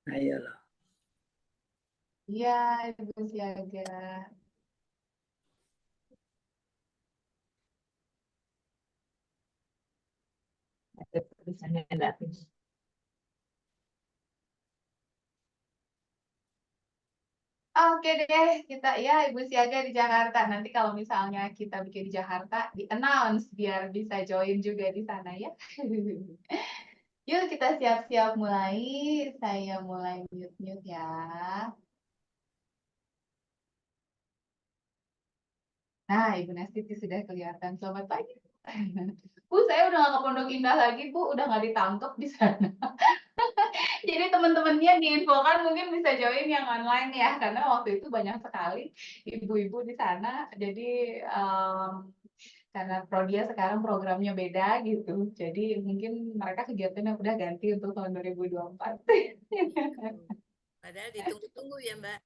Ayolah. Iya, Ibu Siaga. Ada tulisannya datang. Oke deh, kita ya Ibu Siaga di Jakarta. Nanti kalau misalnya kita bikin di Jakarta, di-announce biar bisa join juga di sana ya. Yuk kita siap-siap mulai. Saya mulai mute-mute ya. Nah, Ibu Nastiti sudah kelihatan. Selamat pagi. Bu, saya udah nggak ke Pondok Indah lagi, Bu. Udah nggak ditangkap di sana. Jadi teman-temannya diinfokan mungkin bisa join yang online ya, karena waktu itu banyak sekali ibu-ibu di sana. Jadi karena Prodia sekarang programnya beda gitu, jadi mungkin mereka kegiatannya udah ganti untuk tahun 2024. Padahal ditunggu-tunggu ya Mbak.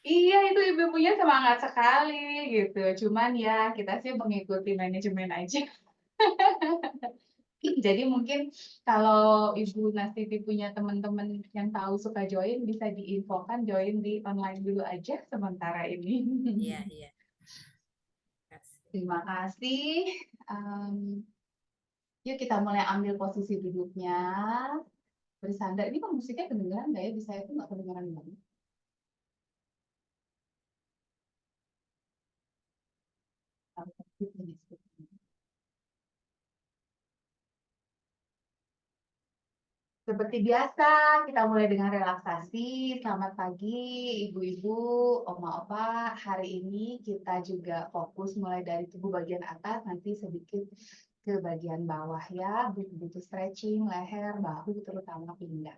Iya, itu ibu-ibunya semangat sekali gitu. Cuman ya kita sih mengikuti manajemen aja. Jadi mungkin kalau Ibu Nastiti punya teman-teman yang tahu suka join, bisa diinfokan join di online dulu aja sementara ini. Iya, iya. Terima kasih. Yuk kita mulai ambil posisi duduknya. Bersandar. Ini kok musiknya kedengeran nggak ya? Bisa itu nggak kedengeran banget. Seperti biasa, kita mulai dengan relaksasi. Selamat pagi, ibu-ibu, oma-opa. Hari ini kita juga fokus mulai dari tubuh bagian atas, nanti sedikit ke bagian bawah ya. Butuh stretching, leher, bahu, terutama pinggang.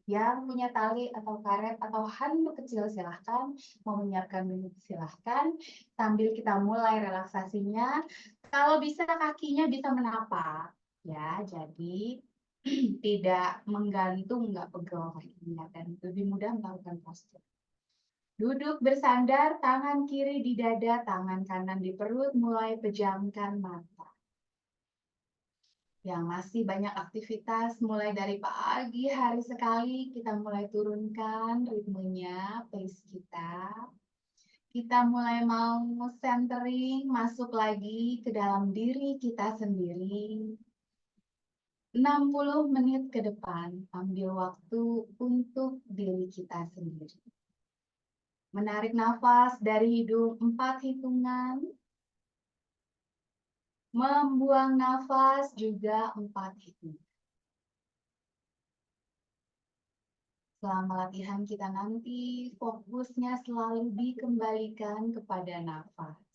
Yang punya tali atau karet atau handuk kecil silahkan, mau menyiapkan minum silahkan. Sambil kita mulai relaksasinya, kalau bisa kakinya bisa menapak ya. Jadi tidak menggantung, nggak pegel kakinya, dan lebih mudah melakukan postur. Duduk bersandar, tangan kiri di dada, tangan kanan di perut, mulai pejamkan mata. Yang masih banyak aktivitas, mulai dari pagi hari sekali, kita mulai turunkan ritmenya, pace kita. Kita mulai mau centering, masuk lagi ke dalam diri kita sendiri. 60 menit ke depan, ambil waktu untuk diri kita sendiri. Menarik nafas dari hidung 4 hitungan. Membuang nafas juga 4 hitungan. Selama latihan kita nanti, fokusnya selalu dikembalikan kepada nafas.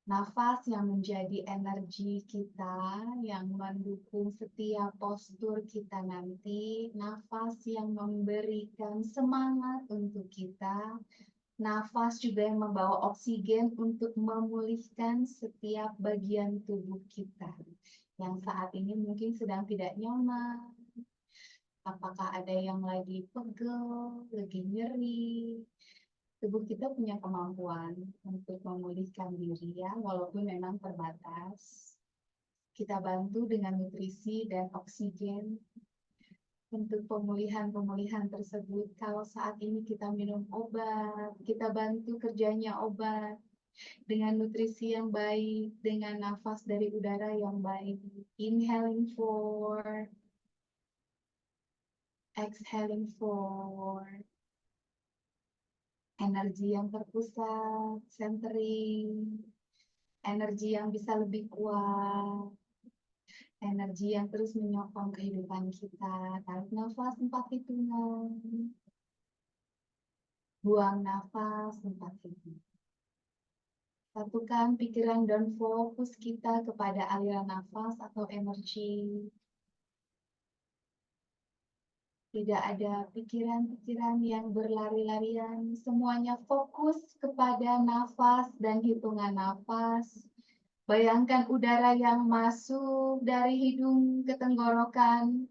Nafas yang menjadi energi kita, yang mendukung setiap postur kita nanti. Nafas yang memberikan semangat untuk kita. Nafas juga yang membawa oksigen untuk memulihkan setiap bagian tubuh kita yang saat ini mungkin sedang tidak nyaman. Apakah ada yang lagi pegel, lagi nyeri? Tubuh kita punya kemampuan untuk memulihkan diri ya, walaupun memang terbatas. Kita bantu dengan nutrisi dan oksigen untuk pemulihan-pemulihan tersebut. Kalau saat ini kita minum obat, kita bantu kerjanya obat dengan nutrisi yang baik, dengan nafas dari udara yang baik. Inhaling 4, exhaling 4. Energi yang terpusat, centering, energi yang bisa lebih kuat, energi yang terus menyokong kehidupan kita. Tarik nafas 4 hitungan, buang nafas 4 hitungan. Satukan pikiran dan fokus kita kepada aliran nafas atau energi. Tidak ada pikiran-pikiran yang berlari-larian, semuanya fokus kepada nafas dan hitungan nafas. Bayangkan udara yang masuk dari hidung ke tenggorokan,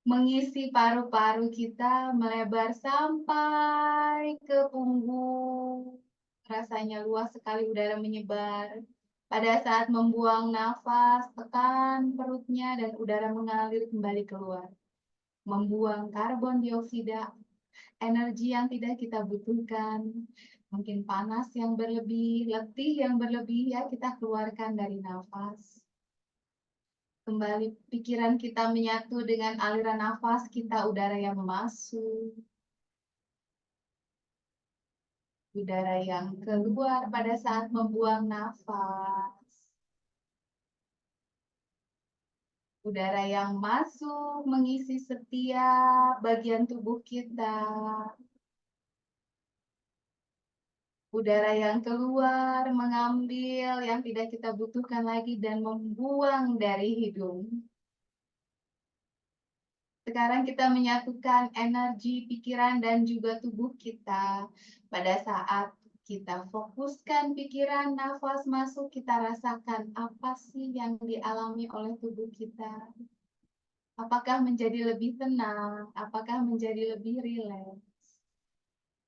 mengisi paru-paru kita, melebar sampai ke punggung. Rasanya luas sekali udara menyebar. Pada saat membuang nafas, tekan perutnya dan udara mengalir kembali keluar. membuang karbon dioksida, energi yang tidak kita butuhkan, mungkin panas yang berlebih, letih yang berlebih, ya kita keluarkan dari nafas. Kembali pikiran kita menyatu dengan aliran nafas kita, udara yang masuk, udara yang keluar pada saat membuang nafas. Udara yang masuk mengisi setiap bagian tubuh kita. Udara yang keluar mengambil yang tidak kita butuhkan lagi dan membuang dari hidung. Sekarang kita menyatukan energi, pikiran, dan juga tubuh kita. Pada saat kita fokuskan pikiran, nafas masuk, kita rasakan apa sih yang dialami oleh tubuh kita. Apakah menjadi lebih tenang? Apakah menjadi lebih rileks?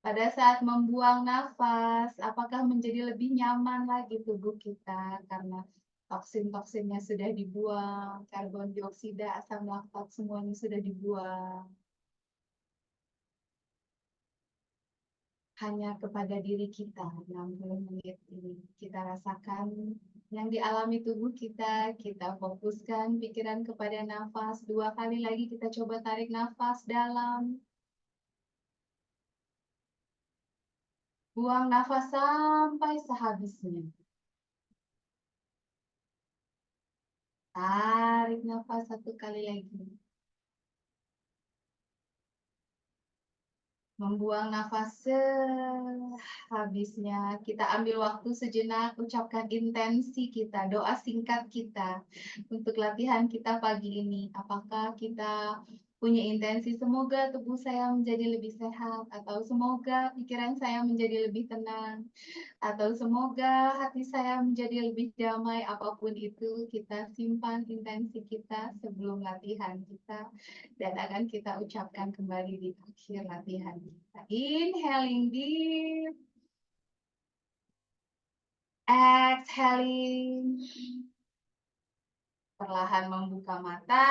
Pada saat membuang nafas, apakah menjadi lebih nyaman lagi tubuh kita karena toksin-toksinnya sudah dibuang, karbon dioksida, asam laktat semuanya sudah dibuang. Hanya kepada diri kita 60 menit ini kita rasakan yang dialami tubuh kita, kita fokuskan pikiran kepada nafas. 2 kali lagi kita coba tarik nafas dalam. Buang nafas sampai sehabisnya. Tarik nafas 1 kali lagi. Membuang nafas sehabisnya. Kita ambil waktu sejenak, ucapkan intensi kita, doa singkat kita untuk latihan kita pagi ini. Apakah kita punya intensi semoga tubuh saya menjadi lebih sehat, atau semoga pikiran saya menjadi lebih tenang, atau semoga hati saya menjadi lebih damai. Apapun itu, kita simpan intensi kita sebelum latihan kita dan akan kita ucapkan kembali di akhir latihan kita. Inhaling deep, exhaling, perlahan membuka mata.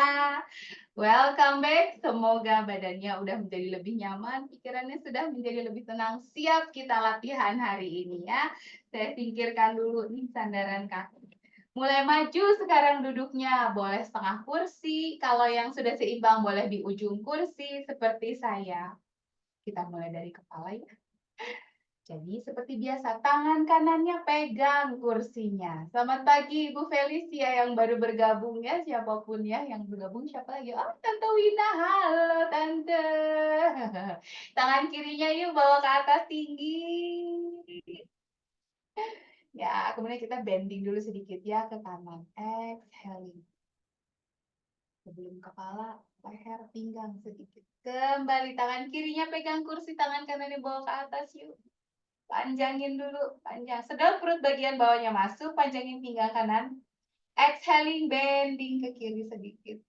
Welcome back. Semoga badannya udah menjadi lebih nyaman, pikirannya sudah menjadi lebih tenang. Siap kita latihan hari ini ya. Saya singkirkan dulu nih sandaran kaki. Mulai maju sekarang duduknya, boleh setengah kursi. Kalau yang sudah seimbang boleh di ujung kursi seperti saya. Kita mulai dari kepala ya. Jadi seperti biasa, tangan kanannya pegang kursinya. Selamat pagi Ibu Felicia yang baru bergabung ya, siapapun ya yang bergabung, siapa lagi? Oh, Tante Wina, halo Tante. Tangan kirinya yuk bawa ke atas tinggi. Ya, kemudian kita bending dulu sedikit ya ke kanan. Exhaling. Sebelum kepala, leher, pinggang sedikit. Kembali tangan kirinya pegang kursi, tangan kanannya bawa ke atas yuk. Panjangin dulu, panjang. Sedot perut bagian bawahnya masuk, panjangin pinggang kanan. Exhaling, bending ke kiri sedikit.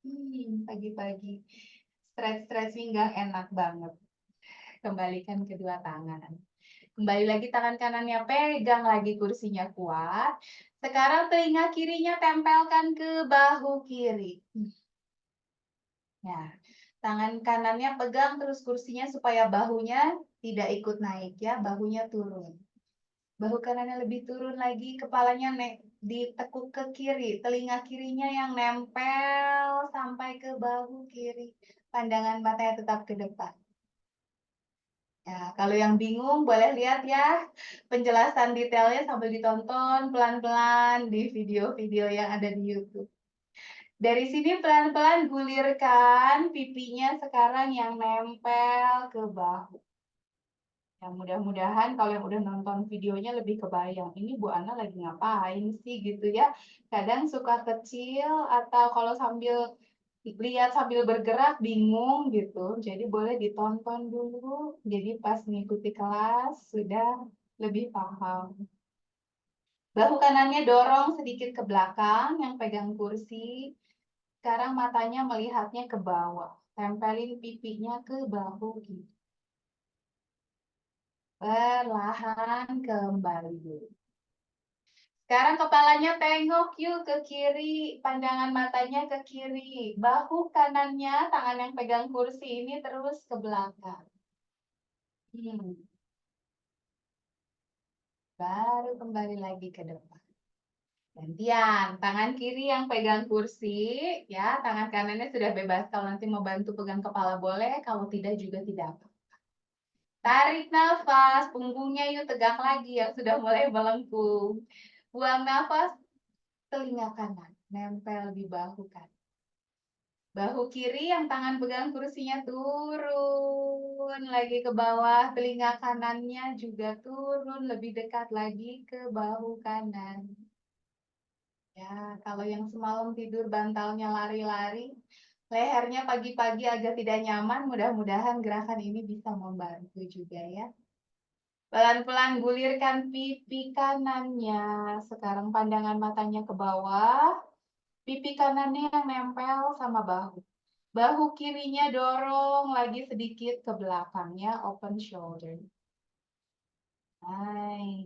Pagi-pagi. Stretch-stretch pinggang enak banget. Kembalikan kedua tangan. Kembali lagi tangan kanannya pegang lagi kursinya kuat. Sekarang telinga kirinya tempelkan ke bahu kiri. Ya, tangan kanannya pegang terus kursinya supaya bahunya tidak ikut naik ya, bahunya turun. Bahu kanannya lebih turun lagi, kepalanya ditekuk ke kiri, telinga kirinya yang nempel sampai ke bahu kiri. Pandangan matanya tetap ke depan. Ya, kalau yang bingung boleh lihat ya penjelasan detailnya sambil ditonton pelan-pelan di video-video yang ada di YouTube. Dari sini pelan-pelan gulirkan pipinya sekarang yang nempel ke bahu. Ya, mudah-mudahan kalau yang udah nonton videonya lebih kebayang, ini Bu Ana lagi ngapain sih gitu ya. Kadang suka kecil atau kalau sambil lihat sambil bergerak bingung gitu. Jadi boleh ditonton dulu. Jadi pas mengikuti kelas sudah lebih paham. Bahu kanannya dorong sedikit ke belakang yang pegang kursi. Sekarang matanya melihatnya ke bawah. Tempelin pipinya ke bahu gitu. Perlahan kembali dulu. Sekarang kepalanya tengok yuk ke kiri, pandangan matanya ke kiri. Bahu kanannya, tangan yang pegang kursi ini terus ke belakang. Baru kembali lagi ke depan. Gantian, tangan kiri yang pegang kursi, ya, tangan kanannya sudah bebas. Kalau nanti mau bantu pegang kepala boleh, kalau tidak juga tidak apa. Tarik nafas, punggungnya yuk tegak lagi yang sudah mulai melengkung. Buang nafas, telinga kanan nempel di bahu kanan. Bahu kiri yang tangan pegang kursinya turun lagi ke bawah, telinga kanannya juga turun lebih dekat lagi ke bahu kanan. Ya, kalau yang semalam tidur bantalnya lari-lari, lehernya pagi-pagi agak tidak nyaman, mudah-mudahan gerakan ini bisa membantu juga ya. Pelan-pelan gulirkan pipi kanannya. Sekarang pandangan matanya ke bawah. Pipi kanannya yang nempel sama bahu. Bahu kirinya dorong lagi sedikit ke belakangnya, open shoulder. Hai.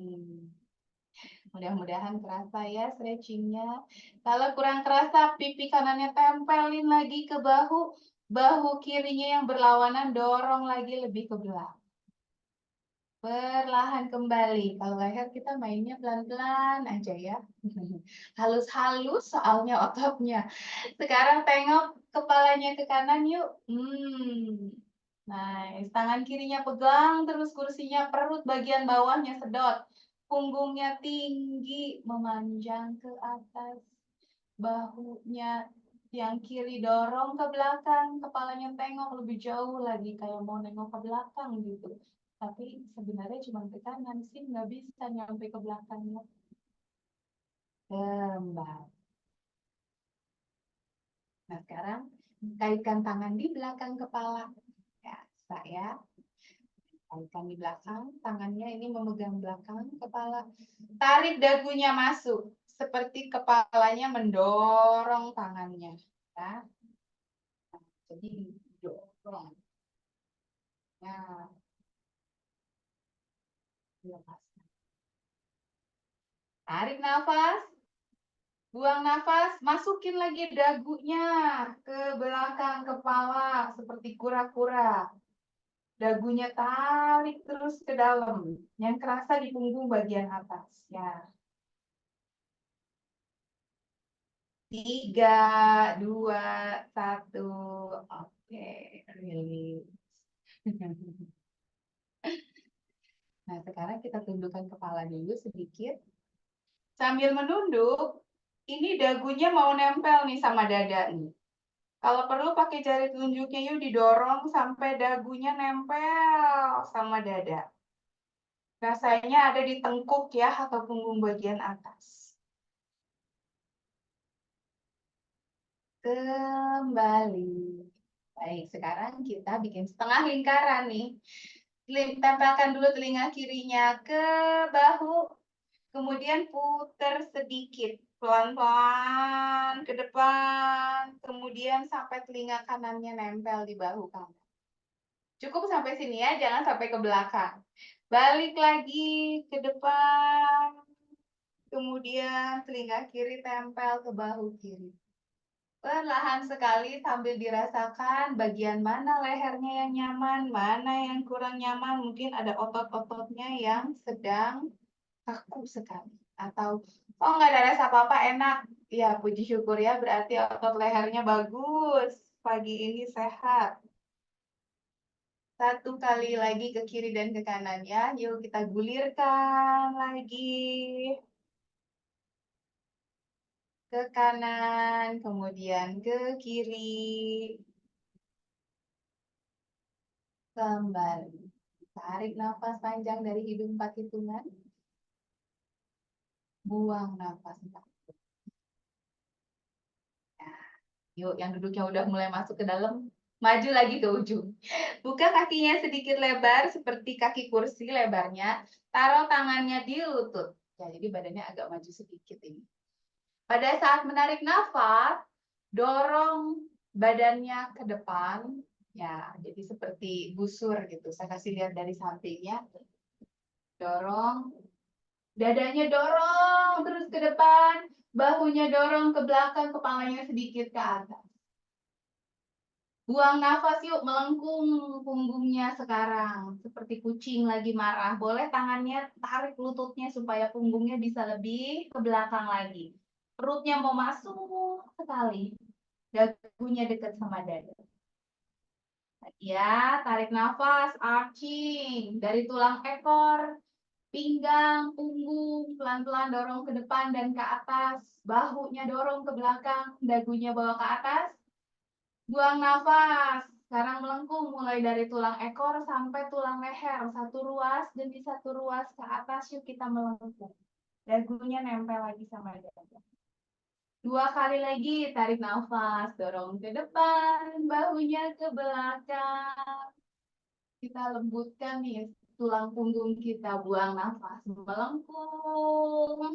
Mudah-mudahan terasa ya stretchingnya. Kalau kurang terasa, pipi kanannya tempelin lagi ke bahu. Bahu kirinya yang berlawanan dorong lagi lebih ke belakang. Perlahan kembali. Kalau leher kita mainnya pelan-pelan aja ya. Halus-halus soalnya ototnya. Sekarang tengok kepalanya ke kanan yuk. Nice. Tangan kirinya pegang terus kursinya, perut bagian bawahnya sedot. Punggungnya tinggi memanjang ke atas. Bahunya yang kiri dorong ke belakang, kepalanya tengok lebih jauh lagi kayak mau nengok ke belakang gitu. Tapi sebenarnya cuma ke kanan sih, nggak bisa nyampe ke belakangnya. Kembali. Nah sekarang kaitkan tangan di belakang kepala. Ya, saya kaitkan di belakang, tangannya ini memegang belakang kepala. Tarik dagunya masuk, seperti kepalanya mendorong tangannya. Ya. Jadi dorong. Ya, lepaskan. Tarik nafas, buang nafas, masukin lagi dagunya ke belakang kepala seperti kura-kura. Dagunya tarik terus ke dalam, yang kerasa di punggung bagian atas. Ya. 3, 2, 1. Oke, release. Nah, sekarang kita tundukkan kepala dulu sedikit. Sambil menunduk, ini dagunya mau nempel nih sama dada nih. Kalau perlu pakai jari telunjuknya yuk didorong sampai dagunya nempel sama dada. Rasanya ada di tengkuk ya atau punggung bagian atas. Kembali. Baik, sekarang kita bikin setengah lingkaran nih. Tempelkan dulu telinga kirinya ke bahu, kemudian putar sedikit, pelan-pelan ke depan, kemudian sampai telinga kanannya nempel di bahu kanan. Cukup sampai sini ya, jangan sampai ke belakang. Balik lagi ke depan, kemudian telinga kiri tempel ke bahu kiri. Perlahan sekali sambil dirasakan bagian mana lehernya yang nyaman, mana yang kurang nyaman. Mungkin ada otot-ototnya yang sedang kaku sekali. Atau, oh nggak ada rasa apa-apa, enak. Ya, puji syukur ya, berarti otot lehernya bagus. Pagi ini sehat. Satu kali lagi ke kiri dan ke kanan ya. Yuk kita gulirkan lagi. Ke kanan, kemudian ke kiri. Kembali. Tarik nafas panjang dari hidung 4 hitungan. Buang nafas 4. Nah, yuk, yang duduknya udah mulai masuk ke dalam, maju lagi ke ujung. Buka kakinya sedikit lebar, seperti kaki kursi lebarnya. Taruh tangannya di lutut. Ya, jadi badannya agak maju sedikit ini. Pada saat menarik nafas, dorong badannya ke depan. Ya, jadi seperti busur gitu. Saya kasih lihat dari sampingnya. Dorong Dadanya dorong terus ke depan, bahunya dorong ke belakang, kepalanya sedikit ke atas. Buang nafas yuk, melengkung punggungnya sekarang. Seperti kucing lagi marah. Boleh tangannya tarik lututnya supaya punggungnya bisa lebih ke belakang lagi. Perutnya mau masuk sekali. Dagunya dekat sama dada. Ya, tarik nafas, arching. Dari tulang ekor, pinggang, punggung, pelan-pelan dorong ke depan dan ke atas. Bahunya dorong ke belakang, dagunya bawa ke atas. Buang nafas. Sekarang melengkung mulai dari tulang ekor sampai tulang leher. Satu ruas demi satu ruas ke atas. Yuk kita melengkung. Dagunya nempel lagi sama dada. 2 kali lagi tarik nafas. Dorong ke depan. Bahunya ke belakang. Kita lembutkan nih tulang punggung kita. Buang nafas. Melengkung.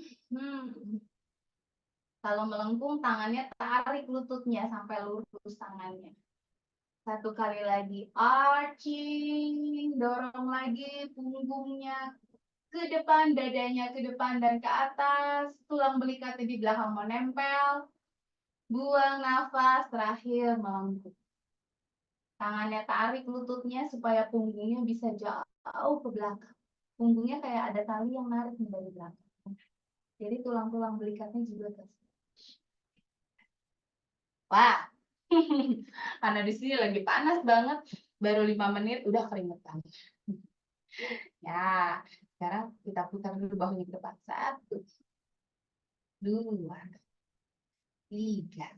Kalau melengkung tangannya tarik lututnya sampai lurus tangannya. 1 kali lagi, arching, dorong lagi punggungnya ke depan, dadanya ke depan dan ke atas, tulang belikatnya di belakang menempel, buang nafas, terakhir melengkung. Tangannya tarik lututnya supaya punggungnya bisa jauh ke belakang. Punggungnya kayak ada tali yang narik dari belakang. Jadi tulang-tulang belikatnya juga ke. Wah, karena di sini lagi panas banget, baru 5 menit udah keringetan. Ya, sekarang kita putar dulu bahunya ke depan. 1, 2, 3,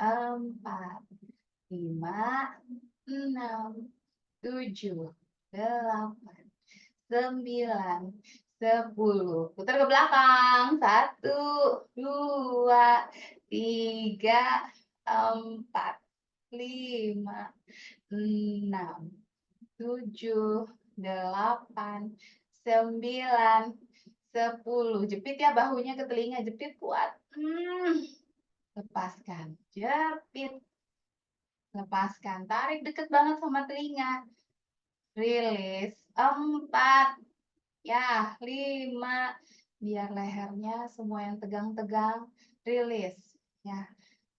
4, 5, 6, 7, 8, 9, 10. Putar ke belakang. 1, 2, 3, 4, 5, 6, 7, 8, 9, 10. Jepit ya bahunya ke telinga, jepit kuat. Lepaskan, jepit. Lepaskan, tarik deket banget sama telinga. Rilis. 4, ya 5. Biar lehernya semua yang tegang-tegang, rilis. Ya,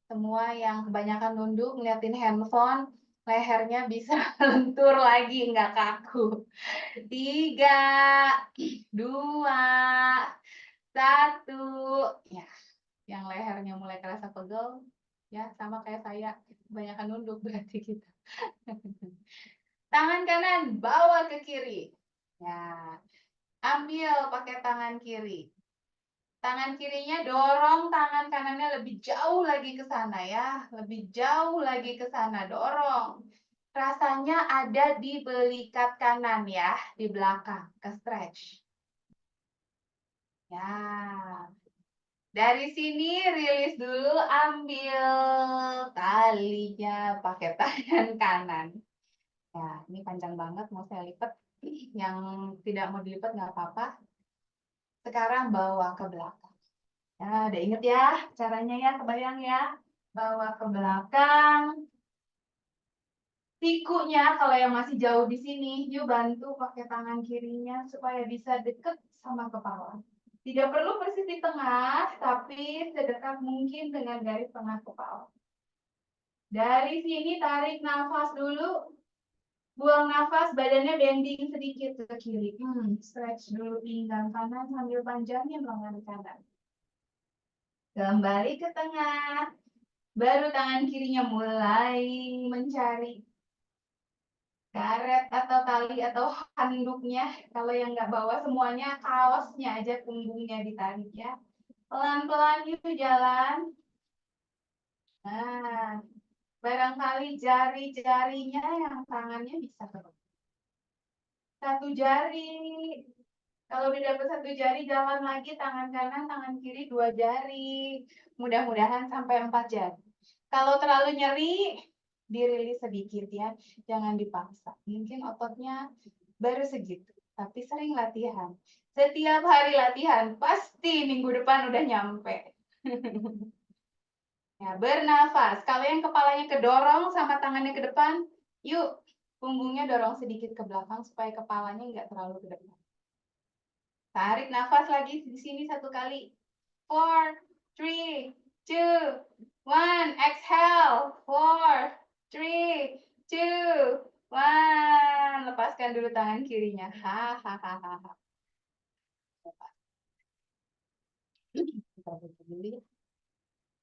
semua yang kebanyakan nunduk ngeliatin handphone, lehernya bisa lentur lagi, nggak kaku. 3, 2, 1. Ya, yang lehernya mulai kerasa pegel, ya sama kayak saya, kebanyakan nunduk berarti kita. Tangan kanan bawa ke kiri. Ya, ambil pakai tangan kiri. Tangan kirinya dorong tangan kanannya lebih jauh lagi ke sana ya. Lebih jauh lagi ke sana, dorong. Rasanya ada di belikat kanan ya, di belakang, ke stretch. Ya. Dari sini rilis dulu, ambil talinya pakai tangan kanan. Ya, ini panjang banget, mau saya lipat. Yang tidak mau dilipat nggak apa-apa. Sekarang bawa ke belakang. Ya, udah inget ya caranya ya, kebayang ya. Bawa ke belakang. Sikunya kalau yang masih jauh di sini, yuk bantu pakai tangan kirinya supaya bisa deket sama kepala. Tidak perlu persis di tengah, tapi sedekat mungkin dengan garis tengah kepala. Dari sini tarik nafas dulu. Buang nafas, badannya bending sedikit ke kiri. Stretch dulu pinggang kanan sambil panjangin lengan kanan. Kembali ke tengah. Baru tangan kirinya mulai mencari karet atau tali atau handuknya. Kalau yang nggak bawa semuanya, kaosnya aja punggungnya ditarik ya. Pelan-pelan yuk jalan. Nah, barangkali jari-jarinya yang tangannya bisa terus. 1 jari. Kalau udah dapat 1 jari, jalan lagi tangan kanan, tangan kiri 2 jari. Mudah-mudahan sampai 4 jari. Kalau terlalu nyeri, dirilis sedikit ya. Jangan dipaksa. Mungkin ototnya baru segitu. Tapi sering latihan. Setiap hari latihan, pasti minggu depan udah nyampe. Ya, bernafas. Kalau yang kepalanya kedorong sama tangannya ke depan, yuk punggungnya dorong sedikit ke belakang supaya kepalanya nggak terlalu ke depan. Tarik nafas lagi di sini satu kali. 4, 3, 2, 1. Exhale. 4, 3, 2, 1. Lepaskan dulu tangan kirinya. Hahaha. Kita buka dulu ya.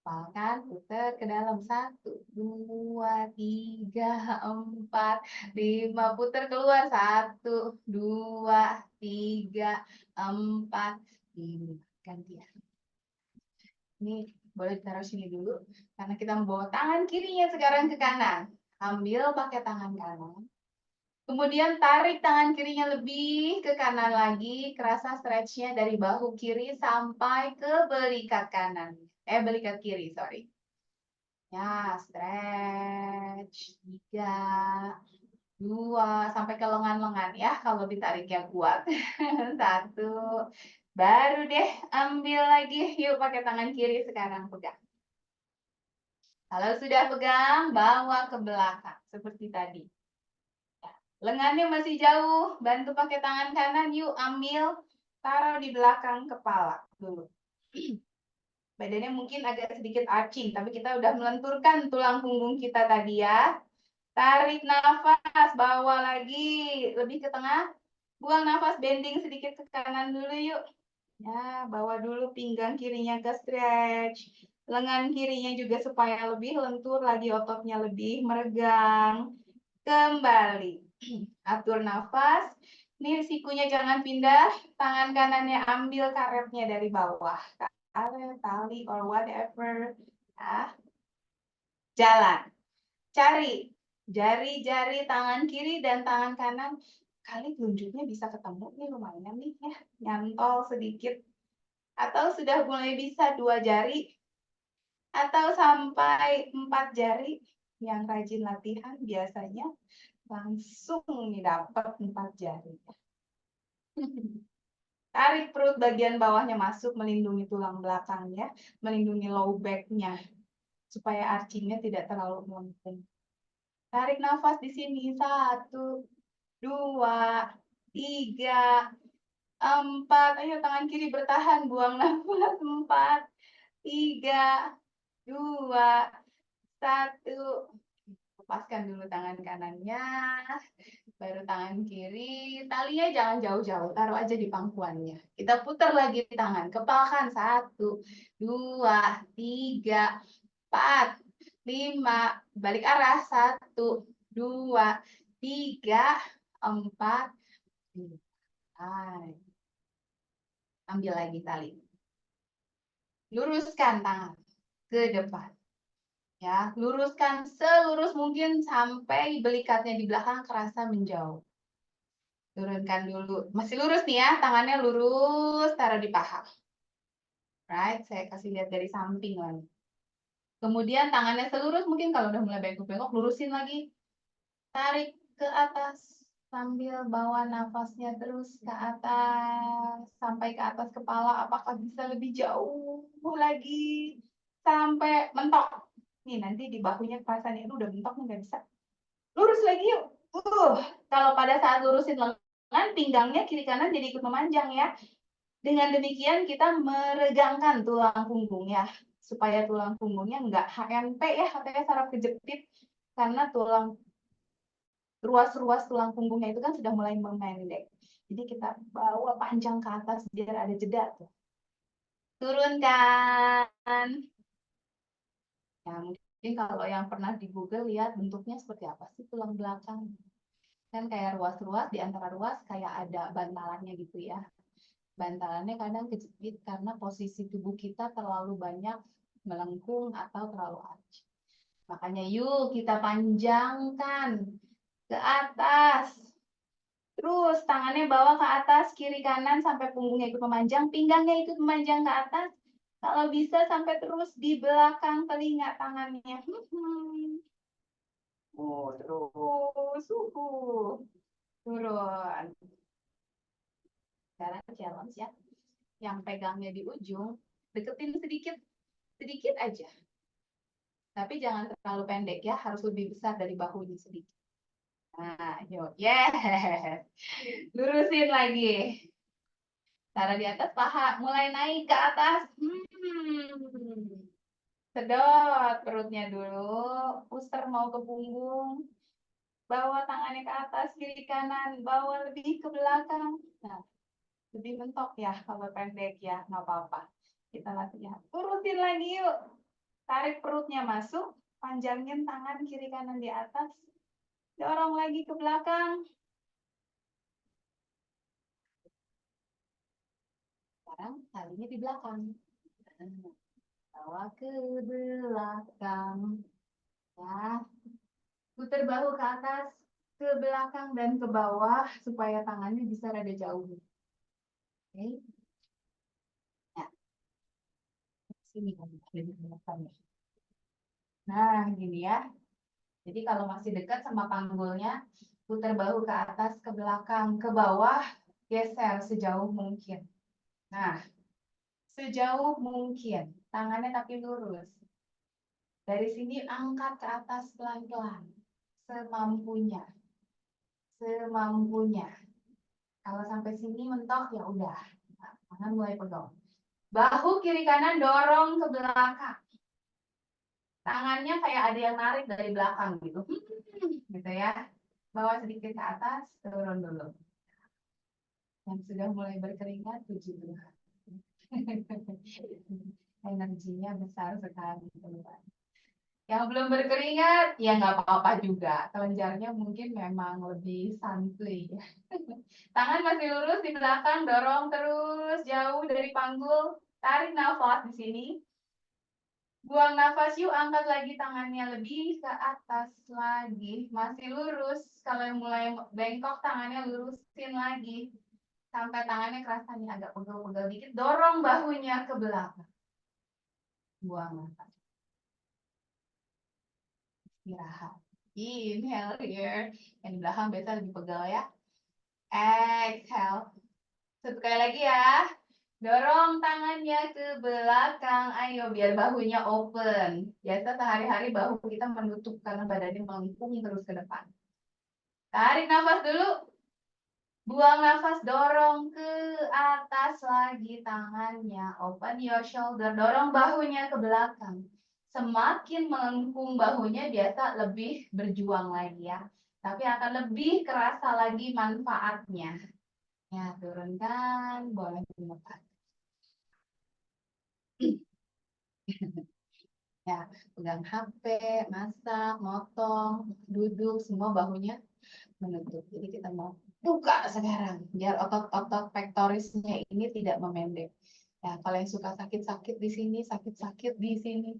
Palkan, putar ke dalam. 1, 2, 3, 4, 5. Putar keluar. 1, 2, 3, 4, 5. Gantian. Ini boleh ditaruh sini dulu. Karena kita membawa tangan kirinya sekarang ke kanan. Ambil pakai tangan kanan. Kemudian tarik tangan kirinya lebih ke kanan lagi. Kerasa stretch-nya dari bahu kiri sampai ke belikat kanan. Belikat kiri, sorry. Ya, stretch. 3, 2, sampai ke lengan-lengan ya, kalau ditariknya kuat. 1, baru deh ambil lagi. Yuk pakai tangan kiri sekarang, pegang. Kalau sudah pegang, bawa ke belakang, seperti tadi. Lengannya masih jauh, bantu pakai tangan kanan, yuk ambil, taruh di belakang kepala dulu. Badannya mungkin agak sedikit arching, tapi kita udah melenturkan tulang punggung kita tadi ya. Tarik nafas, bawa lagi, lebih ke tengah. Buang nafas, bending sedikit ke kanan dulu yuk. Ya, bawa dulu pinggang kirinya ke stretch. Lengan kirinya juga supaya lebih lentur lagi, ototnya lebih meregang. Kembali. Atur nafas. Ini sikunya jangan pindah. Tangan kanannya ambil karetnya dari bawah. Karet, tali, or whatever. Nah, jalan. Cari jari-jari tangan kiri dan tangan kanan. Kali telunjuknya bisa ketemu nih, lumayan nih ya. Nyantol sedikit. Atau sudah mulai bisa 2 jari. Atau sampai 4 jari. Yang rajin latihan biasanya langsung nih dapat 4 jari. Tarik perut bagian bawahnya masuk, melindungi tulang belakangnya, melindungi low back-nya, supaya archingnya tidak terlalu melengkung. Tarik nafas di sini. 1, 2, 3, 4. Ayo tangan kiri bertahan, buang nafas. 4, 3, 2, 1. Lepaskan dulu tangan kanannya, baru tangan kiri. Talinya jangan jauh-jauh, taruh aja di pangkuannya. Kita putar lagi tangan, kepalkan. 1, 2, 3, 4, 5. Balik arah. 1, 2, 3, 4, 5. Ambil lagi tali. Luruskan tangan ke depan. Ya, luruskan selurus mungkin sampai belikatnya di belakang kerasa menjauh. Turunkan dulu. Masih lurus nih ya, tangannya lurus, taruh di paha. Right, saya kasih lihat dari samping lagi. Kemudian tangannya selurus, mungkin kalau udah mulai bengkok-bengkok, lurusin lagi. Tarik ke atas sambil bawa nafasnya terus ke atas. Sampai ke atas kepala, apakah bisa lebih jauh lagi? Sampai mentok. Nih, nanti di bahunya kerasannya itu udah mentok nih, nggak bisa. Lurus lagi yuk. Kalau pada saat lurusin lengan, pinggangnya kiri kanan jadi ikut memanjang ya. Dengan demikian kita meregangkan tulang punggung ya. Supaya tulang punggungnya nggak HNP ya, katanya saraf kejepit. Karena ruas-ruas tulang punggungnya itu kan sudah mulai memendek. Jadi kita bawa panjang ke atas biar ada jeda tuh. Turunkan. Ya, mungkin kalau yang pernah di Google lihat bentuknya seperti apa sih tulang belakang. Kan kayak ruas-ruas, di antara ruas kayak ada bantalannya gitu ya. Bantalannya kadang kejepit karena posisi tubuh kita terlalu banyak melengkung atau terlalu arch. Makanya yuk kita panjangkan ke atas. Terus tangannya bawa ke atas, kiri kanan sampai punggungnya ikut memanjang, pinggangnya ikut memanjang ke atas. Kalau bisa sampai terus di belakang telinga tangannya. Terus. Turun. Sekarang challenge ya. Yang pegangnya di ujung, deketin sedikit. Sedikit aja. Tapi jangan terlalu pendek ya, harus lebih besar dari bahunya sedikit. Nah, yuk. Yes. Lurusin lagi. Taruh di atas paha, mulai naik ke atas. Sedot perutnya dulu, puter mau ke punggung. Bawa tangannya ke atas, kiri kanan, bawa lebih ke belakang. Nah, lebih mentok ya kalau pendek ya, nggak apa-apa. Kita latihan. Urutin lagi yuk. Tarik perutnya masuk, panjangin tangan kiri kanan di atas. Dorong lagi ke belakang. Sekarang talinya di belakang. Bawa ke belakang. Ya, putar bahu ke atas, ke belakang dan ke bawah supaya tangannya bisa rada jauh. Oke. Ya, sini kamu lebih ke belakang ya. Nah, gini ya. Jadi kalau masih dekat sama panggulnya, putar bahu ke atas, ke belakang, ke bawah, geser sejauh mungkin. Nah, sejauh mungkin. Tangannya tapi lurus. Dari sini angkat ke atas pelan-pelan. Semampunya. Semampunya. Kalau sampai sini mentok ya udah. Nah, tangan mulai pegang. Bahu kiri kanan dorong ke belakang. Tangannya kayak ada yang narik dari belakang gitu. Gitu ya. Bawa sedikit ke atas, turun dulu. Yang sudah mulai berkeringat, puji Tuhan. Energinya besar sekali, teman. Yang belum berkeringat, ya nggak apa-apa juga. Kelenjarnya mungkin memang lebih santuy. Tangan masih lurus di belakang, dorong terus jauh dari panggul. Tarik nafas di sini. Buang nafas yuk, angkat lagi tangannya lebih ke atas lagi. Masih lurus. Kalau yang mulai bengkok, tangannya lurusin lagi. Sampai tangannya kerasa nih agak pegel-pegel dikit. Dorong bahunya ke belakang. Buang nafas. Istirahat. Inhale here. Yang di belakang biasa lebih pegel ya. Exhale. Satu kali lagi ya. Dorong tangannya ke belakang. Ayo biar bahunya open. Biasa sehari-hari bahu kita menutup karena badannya melengkung terus ke depan. Tarik nafas dulu. Buang nafas, dorong ke atas lagi tangannya. Open your shoulder. Dorong bahunya ke belakang. Semakin melengkung bahunya biasa lebih berjuang lagi ya. Tapi akan lebih kerasa lagi manfaatnya. Ya, turunkan, boleh dilepas. Ya, pegang HP, masak, motong, duduk, semua bahunya menutup. Jadi kita mau buka sekarang, biar otot-otot pektorisnya ini tidak memendek. Ya, kalau yang suka sakit-sakit di sini, sakit-sakit di sini,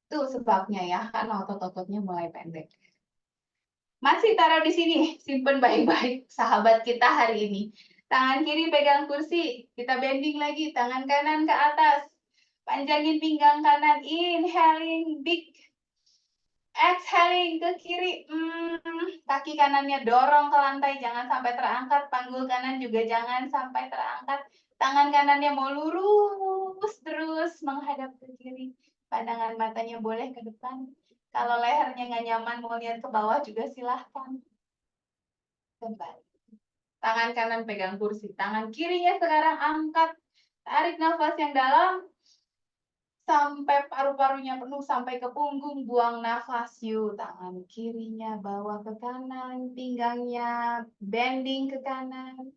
itu sebabnya ya, karena otot-ototnya mulai pendek. Masih taruh di sini, simpen baik-baik sahabat kita hari ini. Tangan kiri pegang kursi, kita bending lagi, tangan kanan ke atas. Panjangin pinggang kanan, inhaling big. Exhaling ke kiri, kaki kanannya dorong ke lantai, jangan sampai terangkat. Panggul kanan juga jangan sampai terangkat. Tangan kanannya mau lurus terus menghadap ke kiri. Pandangan matanya boleh ke depan. Kalau lehernya nggak nyaman mau lihat ke bawah juga silahkan. Kembali. Tangan kanan pegang kursi. Tangan kirinya sekarang angkat. Tarik nafas yang dalam. Sampai paru-parunya penuh, sampai ke punggung, buang nafas yuk. Tangan kirinya bawa ke kanan, pinggangnya bending ke kanan.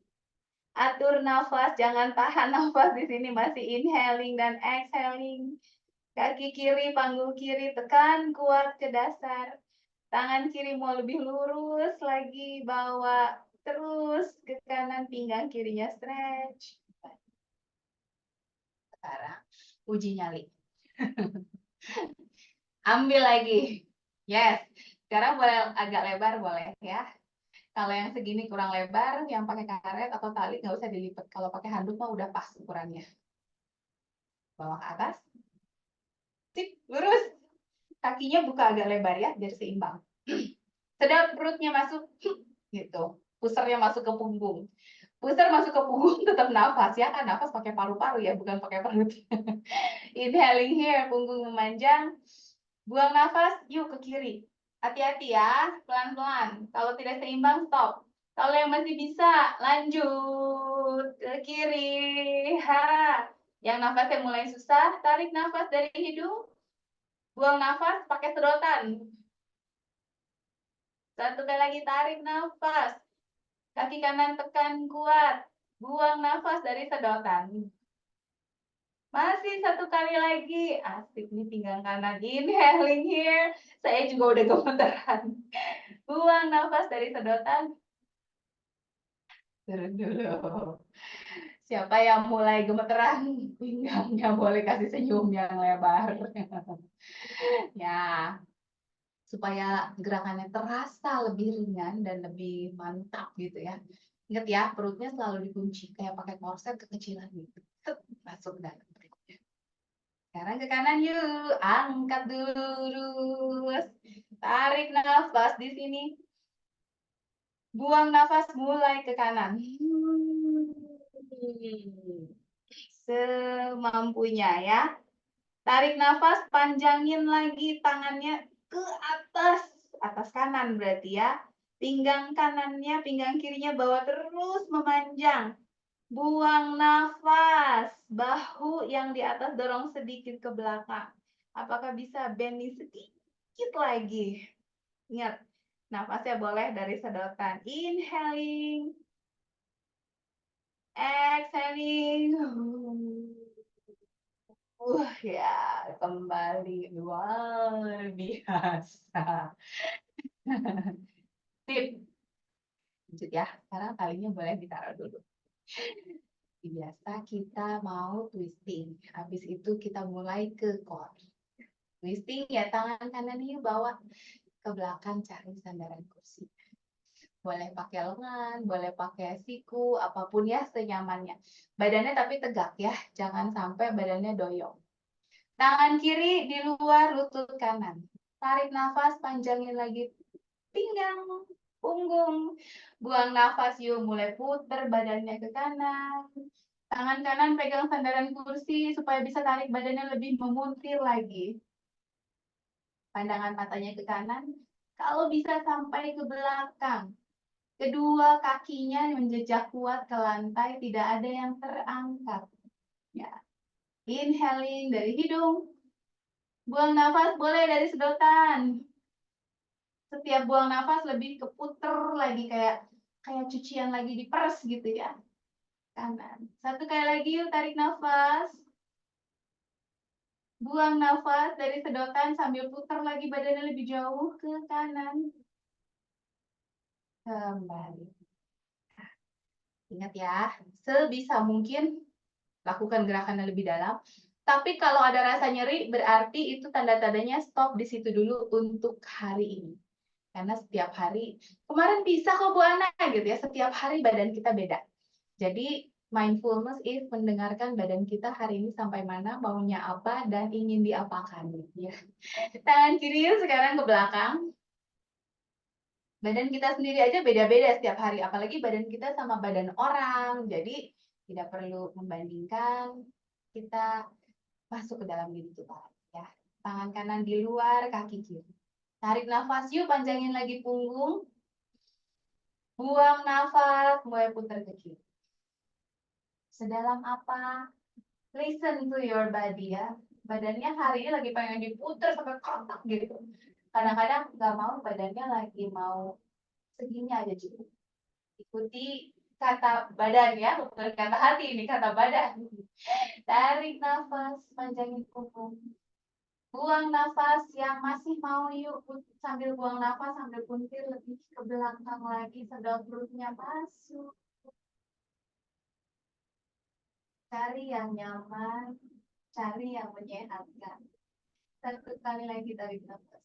Atur nafas, jangan tahan nafas di sini, masih inhaling dan exhaling. Kaki kiri, panggul kiri, tekan kuat ke dasar. Tangan kiri mau lebih lurus lagi, bawa terus ke kanan, pinggang kirinya stretch. Sekarang uji nyali. Ambil lagi. Yes. Sekarang boleh agak lebar boleh ya. Kalau yang segini kurang lebar, yang pakai karet atau tali nggak usah dilipat. Kalau pakai handuk mah udah pas ukurannya. Bawa ke atas. Sip, lurus. Kakinya buka agak lebar ya, biar seimbang. Sedap perutnya masuk. Gitu. Pusernya masuk ke punggung. Puser masuk ke punggung tetap nafas ya kan, nafas pakai paru-paru ya, bukan pakai perut. Inhaling here, punggung memanjang. Buang nafas, yuk ke kiri. Hati-hati ya, pelan-pelan. Kalau tidak seimbang, stop. Kalau yang masih bisa, lanjut ke kiri. Ha. Yang nafasnya mulai susah, tarik nafas dari hidung. Buang nafas pakai sedotan. Satu kali lagi, tarik nafas. Kaki kanan tekan kuat. Buang nafas dari sedotan. Masih satu kali lagi. Asik nih pinggang kanan. Inhaling here. Saya juga udah gemeteran. Buang nafas dari sedotan. Turun dulu. Siapa yang mulai gemeteran pinggangnya boleh kasih senyum yang lebar. Ya, supaya gerakannya terasa lebih ringan dan lebih mantap gitu ya. Ingat ya, perutnya selalu dikunci kayak pakai korset kekecilan gitu. Masuk dalam perutnya. Sekarang ke kanan yuk, angkat dulu lurus. Tarik nafas di sini. Buang nafas mulai ke kanan. Semampunya ya. Tarik nafas, panjangin lagi tangannya ke atas. Atas kanan berarti ya. Pinggang kanannya, pinggang kirinya bawa terus memanjang. Buang nafas. Bahu yang di atas dorong sedikit ke belakang. Apakah bisa bending sedikit lagi? Ingat, nafasnya boleh dari sedotan. Inhaling. Exhaling. Ya, kembali luar biasa. Sip. Lanjut ya. Sekarang talinya boleh ditaruh dulu. Biasa kita mau twisting. Habis itu kita mulai ke core. Twisting ya, tangan kanan ini bawa ke belakang cari sandaran kursi. Boleh pakai lengan, boleh pakai siku, apapun ya senyamannya. Badannya tapi tegak ya, jangan sampai badannya doyong. Tangan kiri di luar lutut kanan. Tarik nafas, panjangin lagi pinggang, punggung. Buang nafas yuk, mulai puter badannya ke kanan. Tangan kanan pegang sandaran kursi supaya bisa tarik badannya lebih memuntir lagi. Pandangan matanya ke kanan. Kalau bisa sampai ke belakang. Kedua kakinya menjejak kuat ke lantai, tidak ada yang terangkat. Ya. Inhaling dari hidung. Buang nafas boleh dari sedotan. Setiap buang nafas lebih keputer lagi kayak cucian lagi diperes gitu ya. Kanan. Satu kali lagi yuk, tarik nafas. Buang nafas dari sedotan sambil putar lagi badannya lebih jauh ke kanan. Kembali. Ingat ya, sebisa mungkin lakukan gerakannya lebih dalam. Tapi kalau ada rasa nyeri, berarti itu tanda-tandanya stop di situ dulu untuk hari ini. Karena setiap hari, kemarin bisa kok Bu Ana gitu ya, setiap hari badan kita beda. Jadi mindfulness is mendengarkan badan kita hari ini sampai mana, maunya apa, dan ingin diapakan. Ya. Tangan kiri sekarang ke belakang. Badan kita sendiri aja beda-beda setiap hari, apalagi badan kita sama badan orang. Jadi tidak perlu membandingkan, kita masuk ke dalam diri kita. Ya. Tangan kanan di luar, kaki kiri. Tarik nafas yuk, panjangin lagi punggung. Buang nafas, mulai putar ke kiri. Sedalam apa? Listen to your body ya. Badannya hari ini lagi pengen diputar sampai kotak gitu. Kadang-kadang nggak mau, badannya lagi mau segini aja cukup. Ikuti kata badan ya, bukan kata hati ini, kata badan. Tarik nafas, panjangin punggung. Buang nafas yang masih mau yuk, sambil buang nafas, sambil puntir lebih ke belakang lagi, sedot perutnya masuk. Cari yang nyaman, cari yang menyehatkan. Satu kali lagi tarik nafas.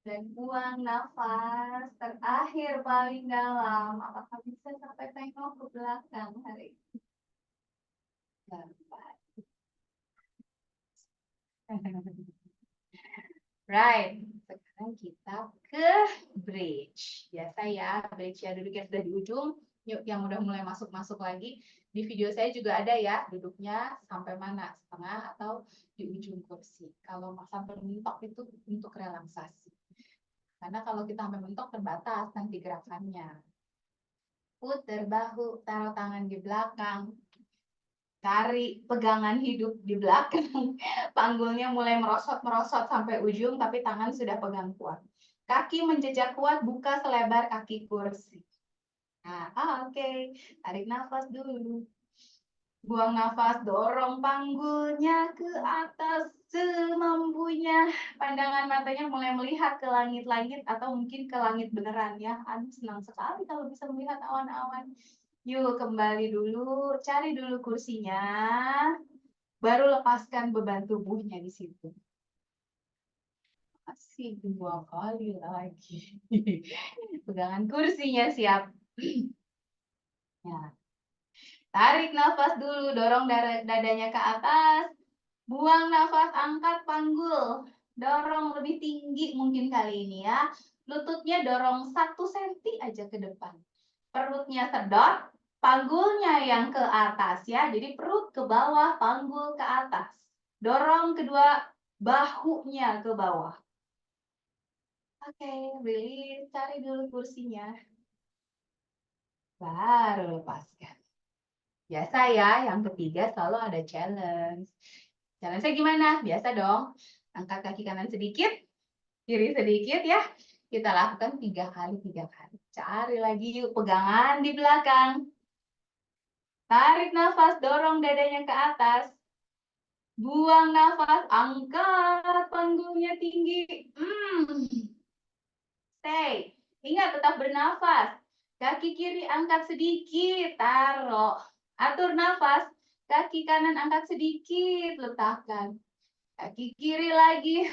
Dan buang nafas terakhir paling dalam. Apakah bisa sampai tengok ke belakang hari ini? Dapat. Right. Sekarang kita ke bridge. Biasa ya, bridge ya, duduknya sudah di ujung. Yuk, yang udah mulai masuk-masuk lagi. Di video saya juga ada ya, duduknya sampai mana? Setengah atau di ujung kursi. Kalau sampai mentok itu untuk relaksasi. Karena kalau kita sampai mentok terbatas nanti gerakannya. Puter bahu, taruh tangan di belakang. Cari pegangan hidup di belakang. Panggulnya mulai merosot-merosot sampai ujung, tapi tangan sudah pegang kuat. Kaki menjejak kuat, buka selebar kaki kursi. Nah, oke. Tarik nafas dulu. Buang nafas, dorong panggulnya ke atas semampunya. Pandangan matanya mulai melihat ke langit-langit atau mungkin ke langit beneran ya. Aduh, senang sekali kalau bisa melihat awan-awan. Yuk kembali dulu, cari dulu kursinya, baru lepaskan beban tubuhnya di situ. Masih 2 kali lagi. Pegangan kursinya siap. Ya. Tarik nafas dulu, dorong dadanya ke atas. Buang nafas, angkat panggul. Dorong lebih tinggi mungkin kali ini ya. Lututnya dorong 1 senti aja ke depan. Perutnya sedot, panggulnya yang ke atas ya. Jadi perut ke bawah, panggul ke atas. Dorong kedua bahunya ke bawah. Oke, release. Cari dulu kursinya. Baru lepaskan. Biasa ya, yang ketiga selalu ada challenge. Challenge-nya gimana? Biasa dong. Angkat kaki kanan sedikit, kiri sedikit ya. Kita lakukan 3 kali, 3 kali. Cari lagi yuk pegangan di belakang. Tarik nafas, dorong dadanya ke atas. Buang nafas, angkat panggungnya tinggi. Stay. Ingat tetap bernafas. Kaki kiri angkat sedikit, taruh. Atur nafas. Kaki kanan angkat sedikit, letakkan. Kaki kiri lagi.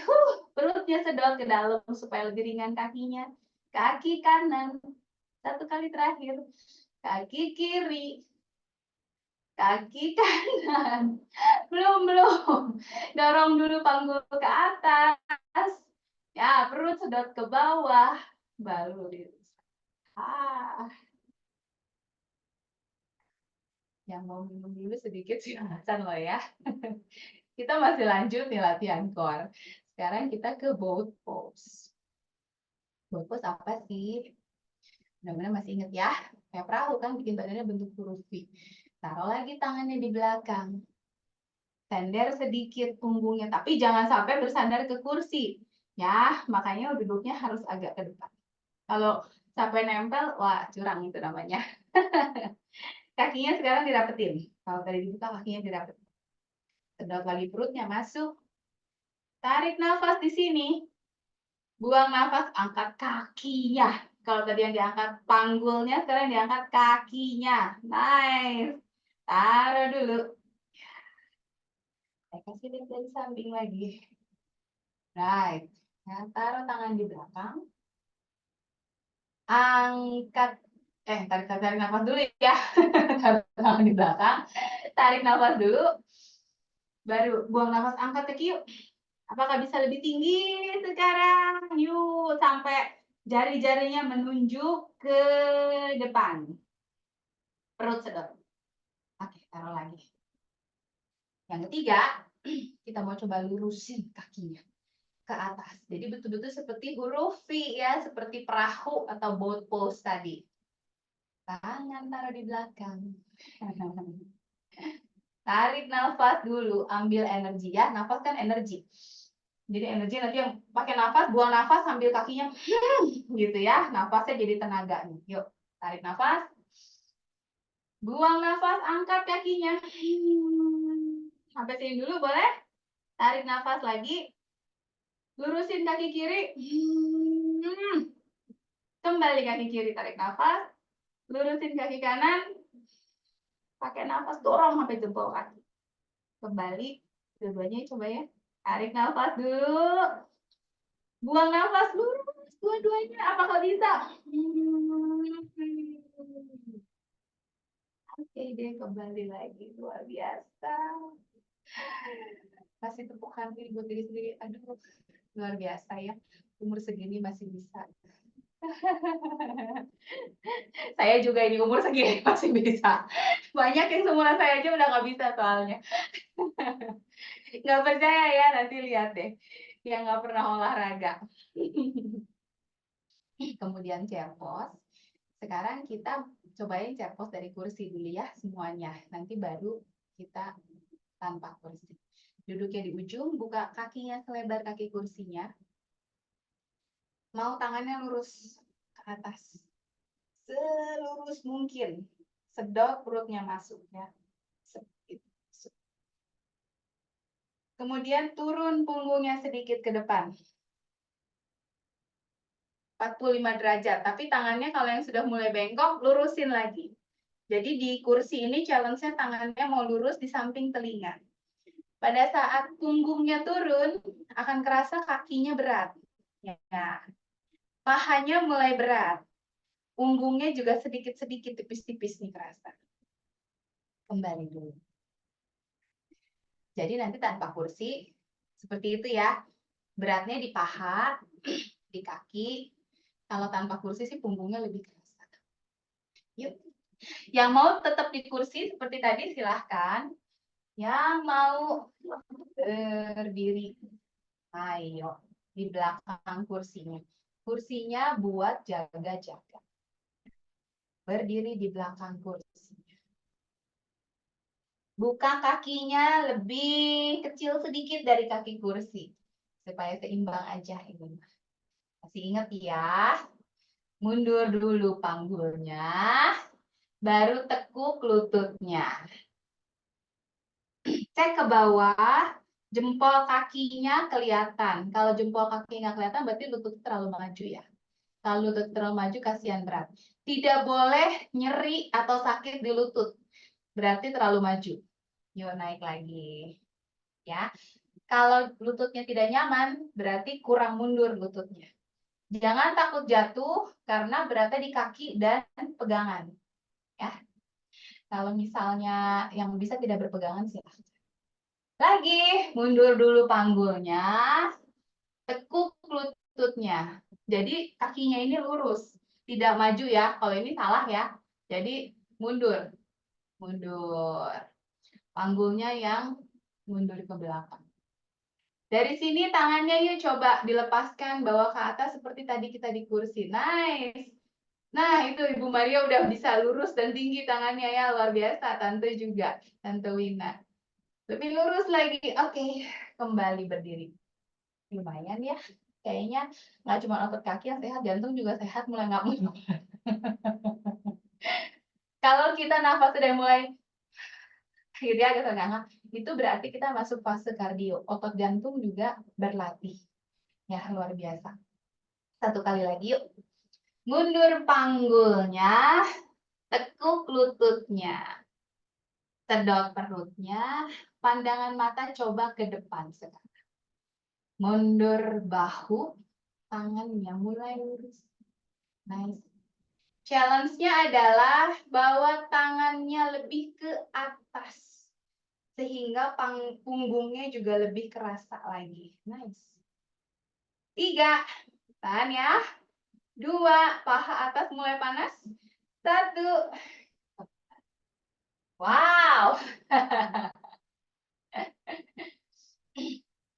Perutnya sedot ke dalam supaya lebih ringan kakinya. Kaki kanan. 1 kali terakhir. Kaki kiri. Kaki kanan. Belum. Dorong dulu panggul ke atas. Ya, perut sedot ke bawah. Baru yang mau minum dulu sedikit silakan loh ya. Kita masih lanjut nih latihan core. Sekarang kita ke boat pose. Boat pose apa sih? Mudah-mudahan masih ingat ya. Kayak perahu kan bikin badannya bentuk huruf V. Taruh lagi tangannya di belakang. Sender sedikit punggungnya, tapi jangan sampai bersandar ke kursi. Ya, makanya duduknya harus agak ke depan. Kalau sampai nempel, wah curang itu namanya. Kakinya sekarang dirapetin. Kalau tadi dibuka, kakinya dirapetin. Sedot lagi perutnya masuk. Tarik nafas di sini. Buang nafas, angkat kakinya. Kalau tadi yang diangkat panggulnya, sekarang diangkat kakinya. Nice. Taruh dulu. Saya kasih lihat dari samping lagi. Right. Nah, taruh tangan di belakang. Angkat. Tarik nafas dulu ya. Taruh tangan di belakang. Tarik nafas dulu. Baru buang nafas, angkat kaki yuk. Apakah bisa lebih tinggi sekarang? Yuk, sampai jari-jarinya menunjuk ke depan. Perut sedot. Oke, taruh lagi. Yang ketiga, kita mau coba lurusin kakinya ke atas. Jadi betul-betul seperti huruf V ya, seperti perahu atau boat pose tadi. Tangan taruh di belakang. Tarik nafas dulu, ambil energi ya. Nafas kan energi. Jadi energi nanti yang pakai nafas, buang nafas sambil kakinya gitu ya. Nafasnya jadi tenaga nih. Yuk, tarik nafas. Buang nafas, angkat kakinya. Sampai sini dulu boleh? Tarik nafas lagi. Lurusin kaki kiri. Kembali kaki kiri, tarik nafas. Lurusin kaki kanan. Pakai nafas, dorong sampai jempol kaki. Kembali, dua-duanya coba ya. Tarik nafas dulu. Buang nafas, lurus dua-duanya. Apakah bisa? Oke deh, kembali lagi. Luar biasa. Kasih tepuk hati buat diri sendiri. Aduh, luar biasa ya. Umur segini masih bisa. Saya juga ini umur segini masih bisa. Banyak yang seumuran saya aja udah nggak bisa soalnya. Nggak percaya ya, nanti lihat deh. Yang nggak pernah olahraga. Kemudian chair pose. Sekarang kita cobain chair pose dari kursi dulu ya semuanya. Nanti baru kita tanpa kursi. Duduknya di ujung, buka kakinya selebar kaki kursinya. Mau tangannya lurus ke atas. Selurus mungkin. Sedot perutnya masuk ya. Kemudian turun punggungnya sedikit ke depan. 45 derajat, tapi tangannya kalau yang sudah mulai bengkok, lurusin lagi. Jadi di kursi ini challenge-nya tangannya mau lurus di samping telinga. Pada saat punggungnya turun, akan kerasa kakinya berat. Ya. Pahanya mulai berat. Punggungnya juga sedikit-sedikit tipis-tipis nih kerasa. Kembali dulu. Jadi nanti tanpa kursi, seperti itu ya. Beratnya di paha, di kaki. Kalau tanpa kursi sih punggungnya lebih kerasa. Yuk. Yang mau tetap di kursi seperti tadi silahkan. Yang mau berdiri, ayo di belakang kursinya. Kursinya buat jaga-jaga. Berdiri di belakang kursinya. Buka kakinya lebih kecil sedikit dari kaki kursi. Supaya seimbang aja ini. Masih ingat ya. Mundur dulu panggulnya. Baru tekuk lututnya. Cek ke bawah. Jempol kakinya kelihatan. Kalau jempol kaki nggak kelihatan berarti lutut terlalu maju ya. Kalau lutut terlalu maju kasihan berat. Tidak boleh nyeri atau sakit di lutut. Berarti terlalu maju. Yuk naik lagi. Ya. Kalau lututnya tidak nyaman, berarti kurang mundur lututnya. Jangan takut jatuh karena beratnya di kaki dan pegangan. Ya. Kalau misalnya yang bisa tidak berpegangan silahkan. Lagi, mundur dulu panggulnya. Tekuk lututnya. Jadi kakinya ini lurus. Tidak maju ya. Kalau ini salah ya. Jadi mundur. Mundur. Panggulnya yang mundur ke belakang. Dari sini tangannya yuk coba dilepaskan bawa ke atas seperti tadi kita di kursi. Nice. Nah, itu Ibu Maria udah bisa lurus dan tinggi tangannya ya. Luar biasa. Tante juga. Tante Wina. Lebih lurus lagi. Oke. Kembali berdiri. Lumayan ya. Kayaknya nggak cuma otot kaki yang sehat, jantung juga sehat, mulai nggak mau. Kalau kita nafas sudah mulai akhirnya agak terengah, itu berarti kita masuk fase kardio. Otot jantung juga berlatih. Ya, luar biasa. Satu kali lagi yuk. Mundur panggulnya, tekuk lututnya. Sedot perutnya, pandangan mata coba ke depan sekarang. Mundur bahu, tangannya mulai lurus. Nice. Challenge-nya adalah bawa tangannya lebih ke atas. Sehingga punggungnya juga lebih kerasa lagi. Nice. 3. Tahan ya. 2. Paha atas mulai panas. 1. Wow.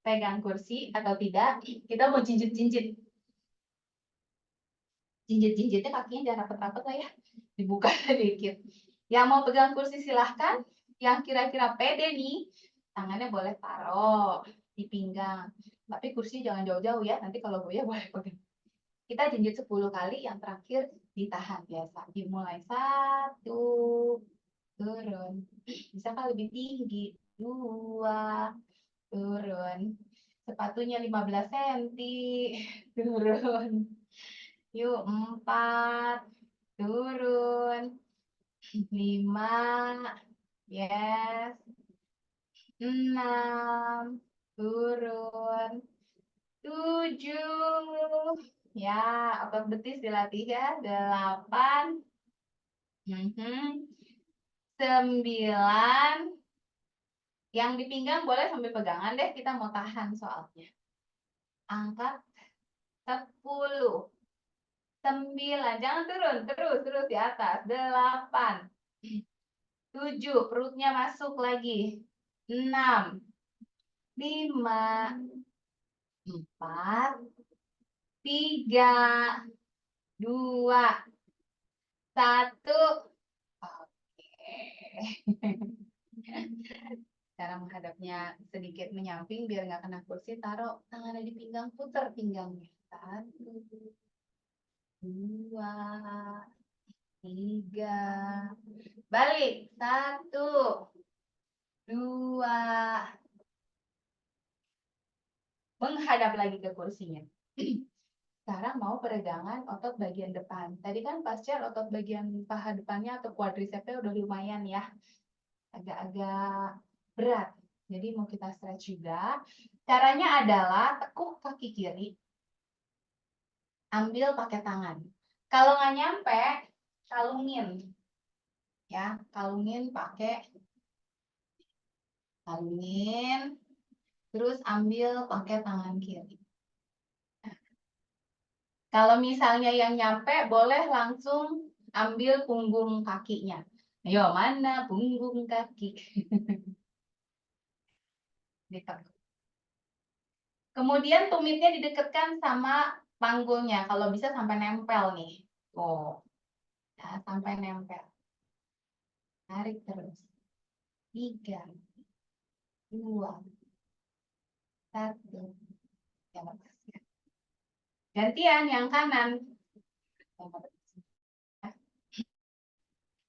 Pegang kursi atau tidak. Kita mau jinjit-jinjit. Jinjit-jinjitnya kakinya jangan rapet-rapet lah ya. Dibuka sedikit. Yang mau pegang kursi silahkan. Yang kira-kira pede nih, tangannya boleh taruh di pinggang. Tapi kursi jangan jauh-jauh ya. Nanti kalau gue ya boleh pegang. Kita jinjit 10 kali, yang terakhir ditahan biasa. Dimulai 1, turun. Bisa kan lebih tinggi. 2, turun. Sepatunya 15 cm, turun. Yuk, 4, turun. 5, yes. 6, turun. 7, ya, otot betis dilatih ya. 8, 9, yang di pinggang boleh sambil pegangan deh, kita mau tahan soalnya. Angkat 10, 9, jangan turun, terus di atas. 8, 7, perutnya masuk lagi. 6, 5, 4, 3, 2, satu. Oke. Cara menghadapnya sedikit menyamping biar nggak kena kursi, taruh tangannya di pinggang, putar pinggangnya. Satu, dua, tiga. Balik. Satu, dua. Menghadap lagi ke kursinya. Sekarang mau peregangan otot bagian depan. Tadi kan pas chair otot bagian paha depannya atau quadricepsnya udah lumayan ya. Agak-agak berat. Jadi mau kita stretch juga. Caranya adalah tekuk kaki kiri. Ambil pakai tangan. Kalau nggak nyampe, kalungin. Ya, kalungin pakai kalungin. Terus ambil pakai tangan kiri. Kalau misalnya yang nyampe, boleh langsung ambil punggung kakinya. Ayo, mana punggung kaki? Kemudian tumitnya didekatkan sama panggulnya. Kalau bisa sampai nempel nih. Oh, ya, sampai nempel. Tarik terus. 3, 2, 1. Ya, gantian yang kanan.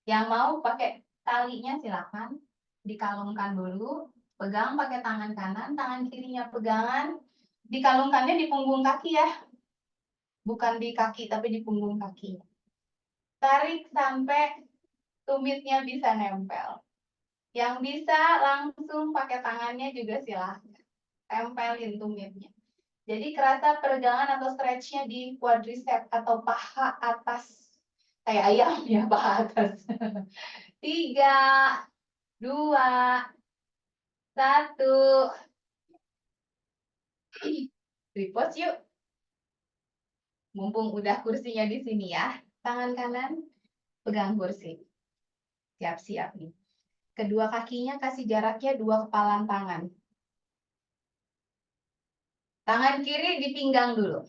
Yang mau pakai talinya silakan dikalungkan dulu, pegang pakai tangan kanan, tangan kirinya pegangan, dikalungkannya di punggung kaki ya, bukan di kaki tapi di punggung kaki. Tarik sampai tumitnya bisa nempel. Yang bisa langsung pakai tangannya juga silahkan, tempelin tumitnya. Jadi kerasa peregangan atau stretchnya di quadricep atau paha atas, kayak ayam ya paha atas. 3, 2, 1. Repost yuk. Mumpung udah kursinya di sini ya. Tangan kanan pegang kursi. Siap-siap nih. Kedua kakinya kasih jaraknya 2 kepalan tangan. Tangan kiri di pinggang dulu.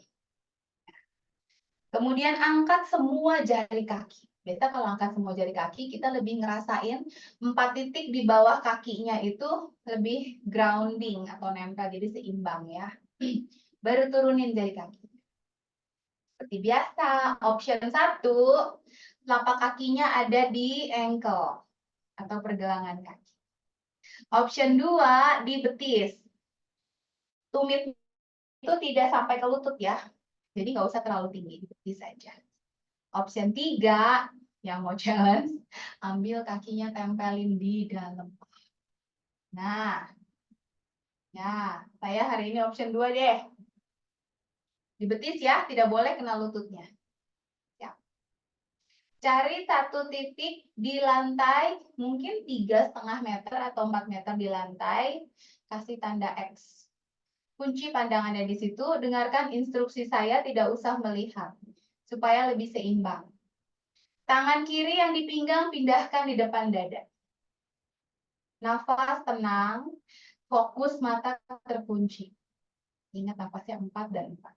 Kemudian angkat semua jari kaki. Biasa kalau angkat semua jari kaki, kita lebih ngerasain 4 titik di bawah kakinya itu lebih grounding atau nempel, jadi seimbang ya. Baru turunin jari kaki. Seperti biasa, option 1, telapak kakinya ada di ankle atau pergelangan kaki. Option 2, di betis. Tumit itu tidak sampai ke lutut ya. Jadi nggak usah terlalu tinggi, di betis saja. Option 3, yang mau challenge, ambil kakinya tempelin di dalam. Nah, ya, saya hari ini option 2 deh. Di betis ya, tidak boleh kena lututnya. Ya. Cari 1 titik di lantai, mungkin 3,5 meter atau 4 meter di lantai, kasih tanda X. Kunci pandangannya di situ, dengarkan instruksi saya, tidak usah melihat, supaya lebih seimbang. Tangan kiri yang di pinggang pindahkan di depan dada. Nafas tenang, fokus mata terkunci. Ingat nafasnya 4 dan 4.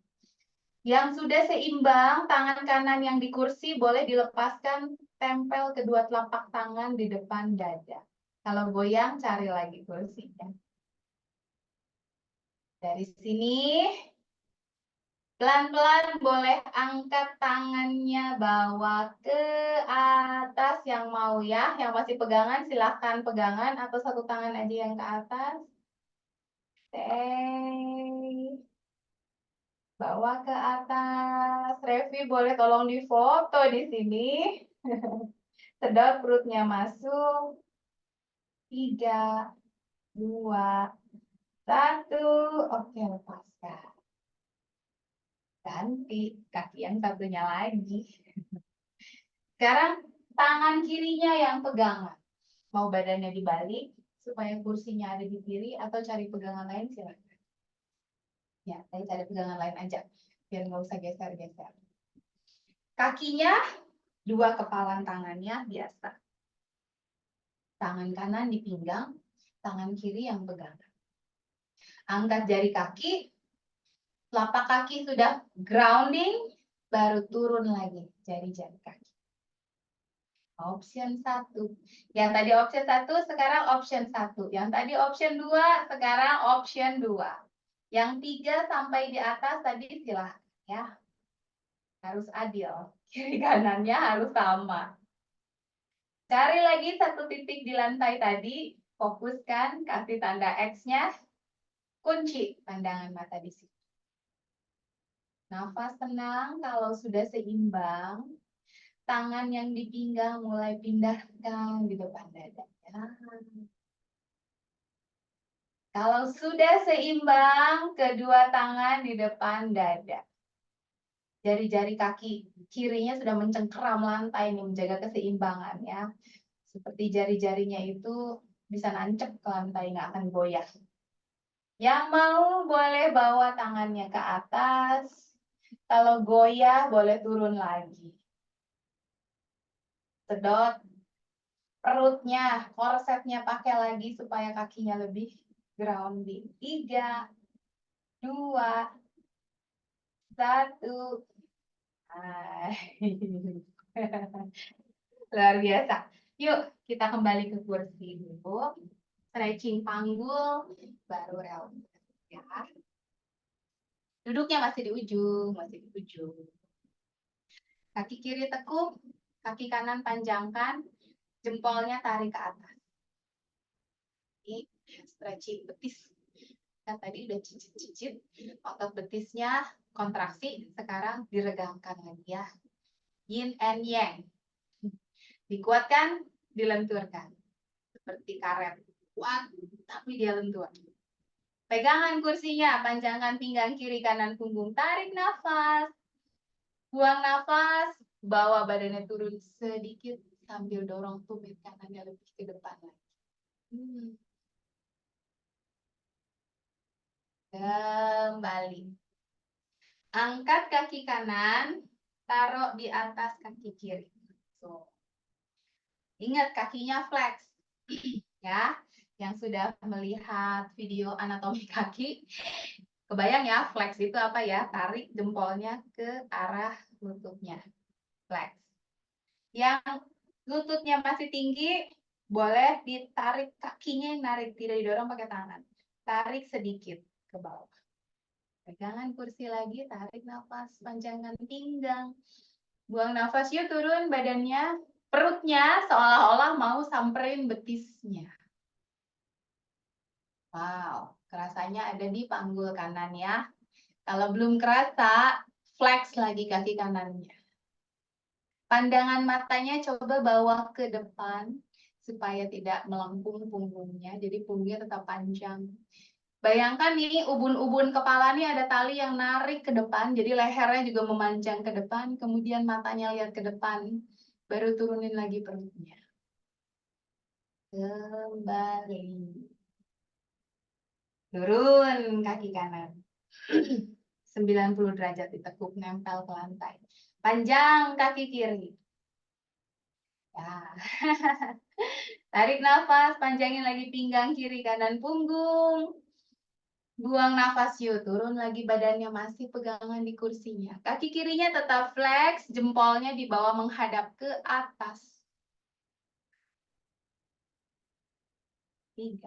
Yang sudah seimbang, tangan kanan yang di kursi boleh dilepaskan, tempel kedua telapak tangan di depan dada. Kalau goyang, cari lagi kursinya. Dari sini, pelan-pelan boleh angkat tangannya bawa ke atas yang mau ya. Yang masih pegangan silahkan pegangan atau 1 tangan aja yang ke atas. Stay. Bawa ke atas. Revi boleh tolong difoto di sini. Sedot perutnya masuk. 3, 2, 1. Oke, lepaskan. Ganti kaki yang satunya lagi. Sekarang tangan kirinya yang pegangan. Mau badannya dibalik supaya kursinya ada di kiri atau cari pegangan lain silakan. Ya, saya cari pegangan lain aja biar nggak usah geser-geser. Kakinya 2 kepalan tangannya biasa. Tangan kanan di pinggang, tangan kiri yang pegang. Angkat jari kaki, telapak kaki sudah grounding, baru turun lagi jari-jari kaki. Option 1. Yang tadi option 1, sekarang option 1. Yang tadi option 2, sekarang option 2. Yang 3 sampai di atas tadi silahkan ya. Harus adil. Kiri kanannya harus sama. Cari lagi satu titik di lantai tadi. Fokuskan, kasih tanda X-nya. Kunci pandangan mata di situ. Nafas tenang, kalau sudah seimbang, tangan yang di pinggang mulai pindahkan di depan dada. Ya. Kalau sudah seimbang, kedua tangan di depan dada. Jari-jari kaki kirinya sudah mencengkeram lantai nih, menjaga keseimbangan ya. Seperti jari-jarinya itu bisa nancep ke lantai, nggak akan goyah. Yang mau boleh bawa tangannya ke atas. Kalau goyah boleh turun lagi. Sedot perutnya, korsetnya pakai lagi supaya kakinya lebih grounding. 3, 2, 1. Luar biasa. Yuk, kita kembali ke kursi dulu. Stretching panggul, baru round. Ya. Duduknya masih di ujung, masih di ujung. Kaki kiri tekuk, kaki kanan panjangkan, jempolnya tarik ke atas. Ini stretching betis. Kan tadi udah cicit-cicit, otot betisnya kontraksi, sekarang diregangkan lagi ya. Yin and yang. Dikuatkan, dilenturkan. Seperti karet. Kuat, tapi dia lentur. Pegangan kursinya, panjangkan pinggang kiri kanan punggung. Tarik nafas. Buang nafas, bawa badannya turun sedikit sambil dorong tumit kanannya lebih ke depan lagi. Kembali. Angkat kaki kanan, taruh di atas kaki kiri. So. Ingat kakinya flex. Ya, yang sudah melihat video anatomi kaki, kebayang ya, flex itu apa ya? Tarik jempolnya ke arah lututnya. Flex. Yang lututnya masih tinggi, boleh ditarik kakinya, narik, tidak didorong pakai tangan. Tarik sedikit ke bawah. Pegangan kursi lagi, tarik nafas, panjangkan pinggang. Buang nafas, yuk turun badannya. Perutnya seolah-olah mau samperin betisnya. Wow, kerasanya ada di panggul kanan ya. Kalau belum kerasa, flex lagi kaki kanannya. Pandangan matanya coba bawa ke depan supaya tidak melengkung punggungnya. Jadi punggungnya tetap panjang. Bayangkan nih ubun-ubun kepala nih ada tali yang narik ke depan. Jadi lehernya juga memanjang ke depan. Kemudian matanya lihat ke depan. Baru turunin lagi perutnya. Kembali. Turun kaki kanan. 90 derajat ditekuk nempel ke lantai. Panjang kaki kiri. Ya. Tarik nafas, panjangin lagi pinggang kiri kanan punggung. Buang nafas yuk, turun lagi badannya masih pegangan di kursinya. Kaki kirinya tetap flex, jempolnya di bawah menghadap ke atas. 3,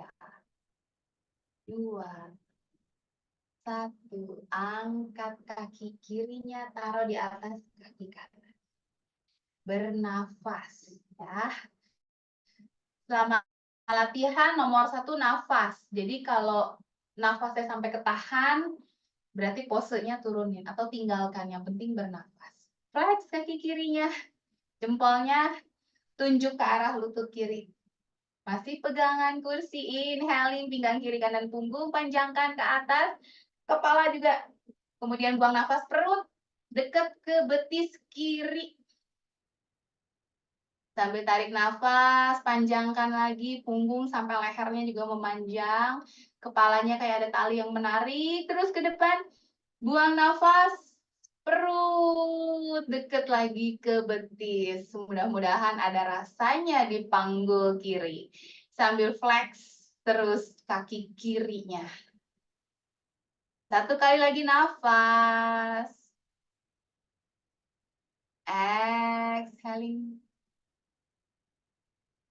2, 1. Angkat kaki kirinya, taruh di atas kaki kanan. Bernafas ya. Selama latihan nomor 1 nafas. Jadi kalau nafasnya sampai ketahan, berarti posenya turunin atau tinggalkan. Yang penting bernafas. Flex kaki kirinya, jempolnya tunjuk ke arah lutut kiri. Masih pegangan kursi, inhaling pinggang kiri kanan punggung, panjangkan ke atas, kepala juga. Kemudian buang nafas, perut dekat ke betis kiri. Sambil tarik nafas, panjangkan lagi punggung sampai lehernya juga memanjang. Kepalanya kayak ada tali yang menarik, terus ke depan. Buang nafas, perut deket lagi ke betis. Mudah-mudahan ada rasanya di panggul kiri. Sambil flex terus kaki kirinya. Satu kali lagi nafas. Exhaling.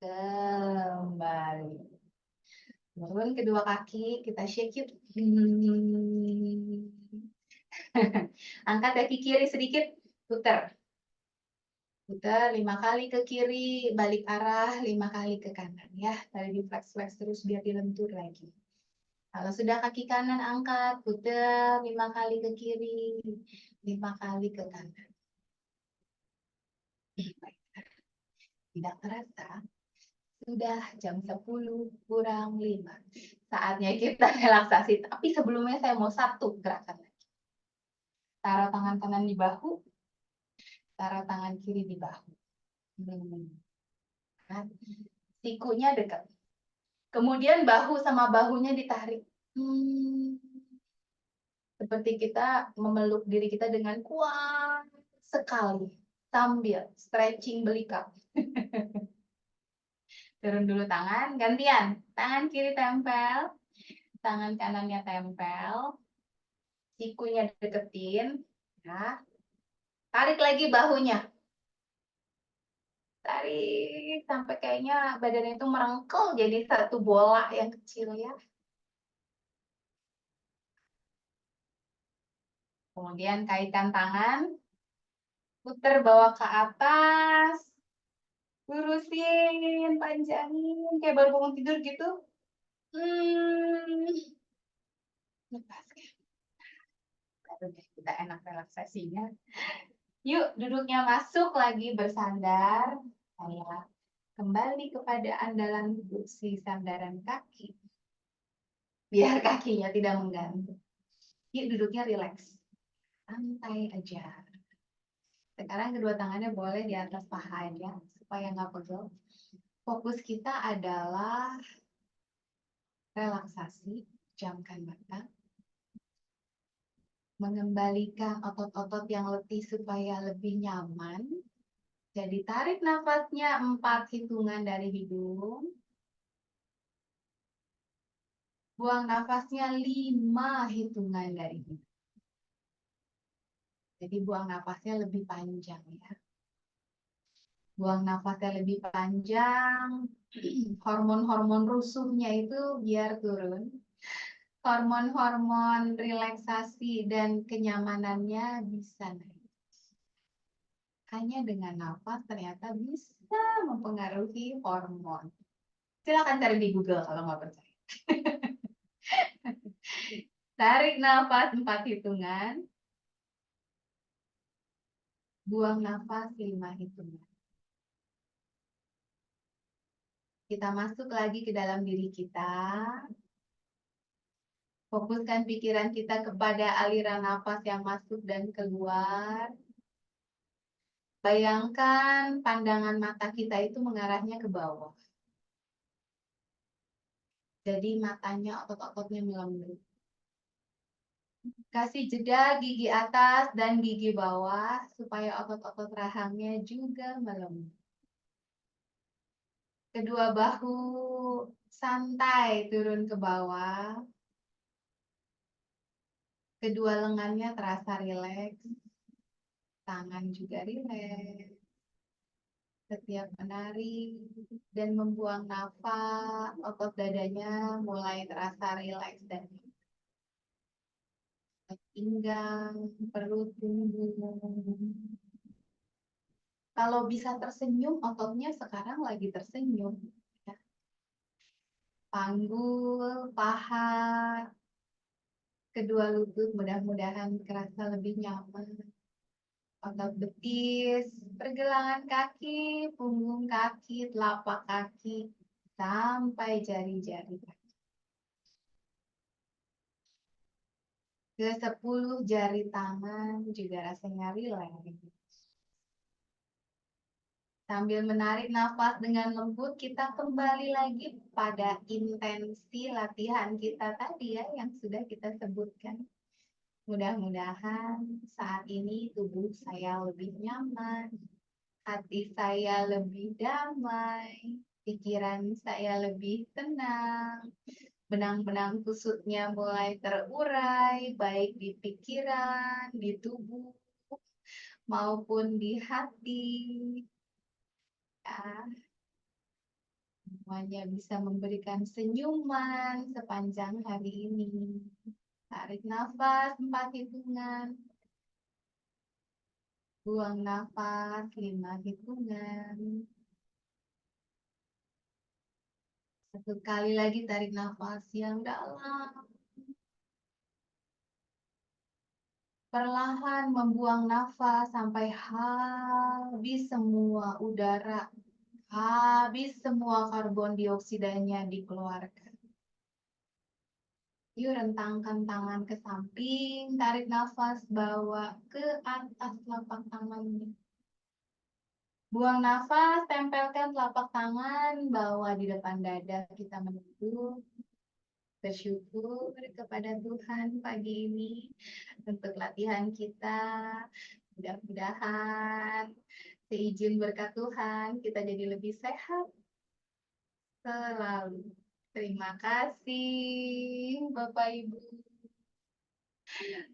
Kembali. Turun kedua kaki, kita shake yuk. Angkat kaki kiri sedikit, putar. Putar 5 kali ke kiri, balik arah 5 kali ke kanan ya. Tadi di flex terus biar dilentur lagi. Kalau sudah kaki kanan angkat, putar 5 kali ke kiri, 5 kali ke kanan. Tidak terasa, sudah jam 10 kurang 5. Saatnya kita relaksasi. Tapi sebelumnya saya mau satu gerakan lagi. Taruh tangan kanan di bahu, taruh tangan kiri di bahu. Nah, sikunya dekat. Kemudian bahu sama bahunya ditarik. Seperti kita memeluk diri kita dengan kuat sekali. Sambil stretching belikat. Turun dulu tangan, gantian. Tangan kiri tempel, tangan kanannya tempel. Sikunya deketin. Ya. Tarik lagi bahunya. Tarik sampai kayaknya badan itu merengkel jadi satu bola yang kecil ya. Kemudian kaitkan tangan. Putar bawa ke atas. Lurusin, panjangin. Kayak baru bangun tidur gitu. Lepaskan. Baru deh kita enak relaksasinya. Yuk, duduknya masuk lagi bersandar. Saya kembali kepada andalan si sandaran kaki. Biar kakinya tidak menggantung. Yuk, duduknya rileks. Santai aja. Sekarang kedua tangannya boleh di atas paha aja, supaya nggak pegel. Fokus kita adalah relaksasi, jamkan mata. Mengembalikan otot-otot yang letih supaya lebih nyaman. Jadi tarik nafasnya 4 hitungan dari hidung. Buang nafasnya 5 hitungan dari hidung. Jadi buang nafasnya lebih panjang ya. Buang nafasnya lebih panjang. Hormon-hormon rusuhnya itu biar turun. Hormon-hormon relaksasi dan kenyamanannya bisa naik. Hanya dengan nafas ternyata bisa mempengaruhi hormon. Silakan cari di Google kalau nggak percaya. Tarik nafas 4 hitungan. Buang nafas 5 hitungan. Kita masuk lagi ke dalam diri kita. Fokuskan pikiran kita kepada aliran nafas yang masuk dan keluar. Bayangkan pandangan mata kita itu mengarahnya ke bawah. Jadi matanya otot-ototnya melembut. Kasih jeda gigi atas dan gigi bawah supaya otot-otot rahangnya juga melembut. Kedua bahu santai turun ke bawah. Kedua lengannya terasa rileks. Tangan juga rileks. Setiap menarik dan membuang nafas, otot dadanya mulai terasa rileks dan pinggang, perut tumbuh. Kalau bisa tersenyum, ototnya sekarang lagi tersenyum. Ya. Panggul, paha, kedua lutut mudah-mudahan kerasa lebih nyaman. Otot betis, pergelangan kaki, punggung kaki, telapak kaki, sampai jari-jari kaki. Ke 10 jari tangan juga rasanya rileks. Sambil menarik nafas dengan lembut, kita kembali lagi pada intensi latihan kita tadi ya, yang sudah kita sebutkan. Mudah-mudahan saat ini tubuh saya lebih nyaman, hati saya lebih damai, pikiran saya lebih tenang, benang-benang kusutnya mulai terurai, baik di pikiran, di tubuh, maupun di hati. Ya. semuanya bisa memberikan senyuman sepanjang hari ini. Tarik nafas 4 hitungan. Buang nafas 5 hitungan. Satu kali lagi tarik nafas yang dalam. Perlahan membuang nafas sampai habis semua udara, habis semua karbon dioksidanya dikeluarkan. Yuk rentangkan tangan ke samping, tarik nafas, bawa ke atas telapak tangannya. Buang nafas, tempelkan telapak tangan, bawa di depan dada, kita menunduk. Bersyukur kepada Tuhan pagi ini untuk latihan kita. Mudah-mudahan seizin berkat Tuhan kita jadi lebih sehat selalu. Terima kasih Bapak Ibu.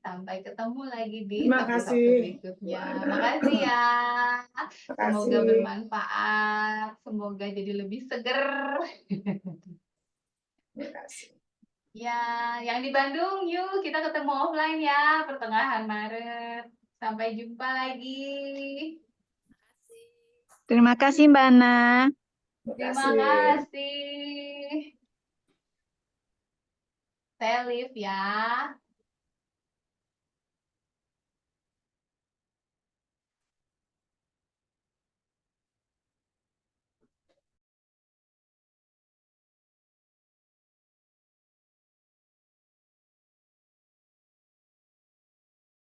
Sampai ketemu lagi di Terima Sabtu kasih. berikutnya. Makasih ya. Terima Semoga kasih. bermanfaat. Semoga jadi lebih seger. Terima kasih. Ya, yang di Bandung, yuk kita ketemu offline ya, pertengahan Maret. Sampai jumpa lagi. Terima kasih Mbak Ana. Terima kasih. Saya live ya.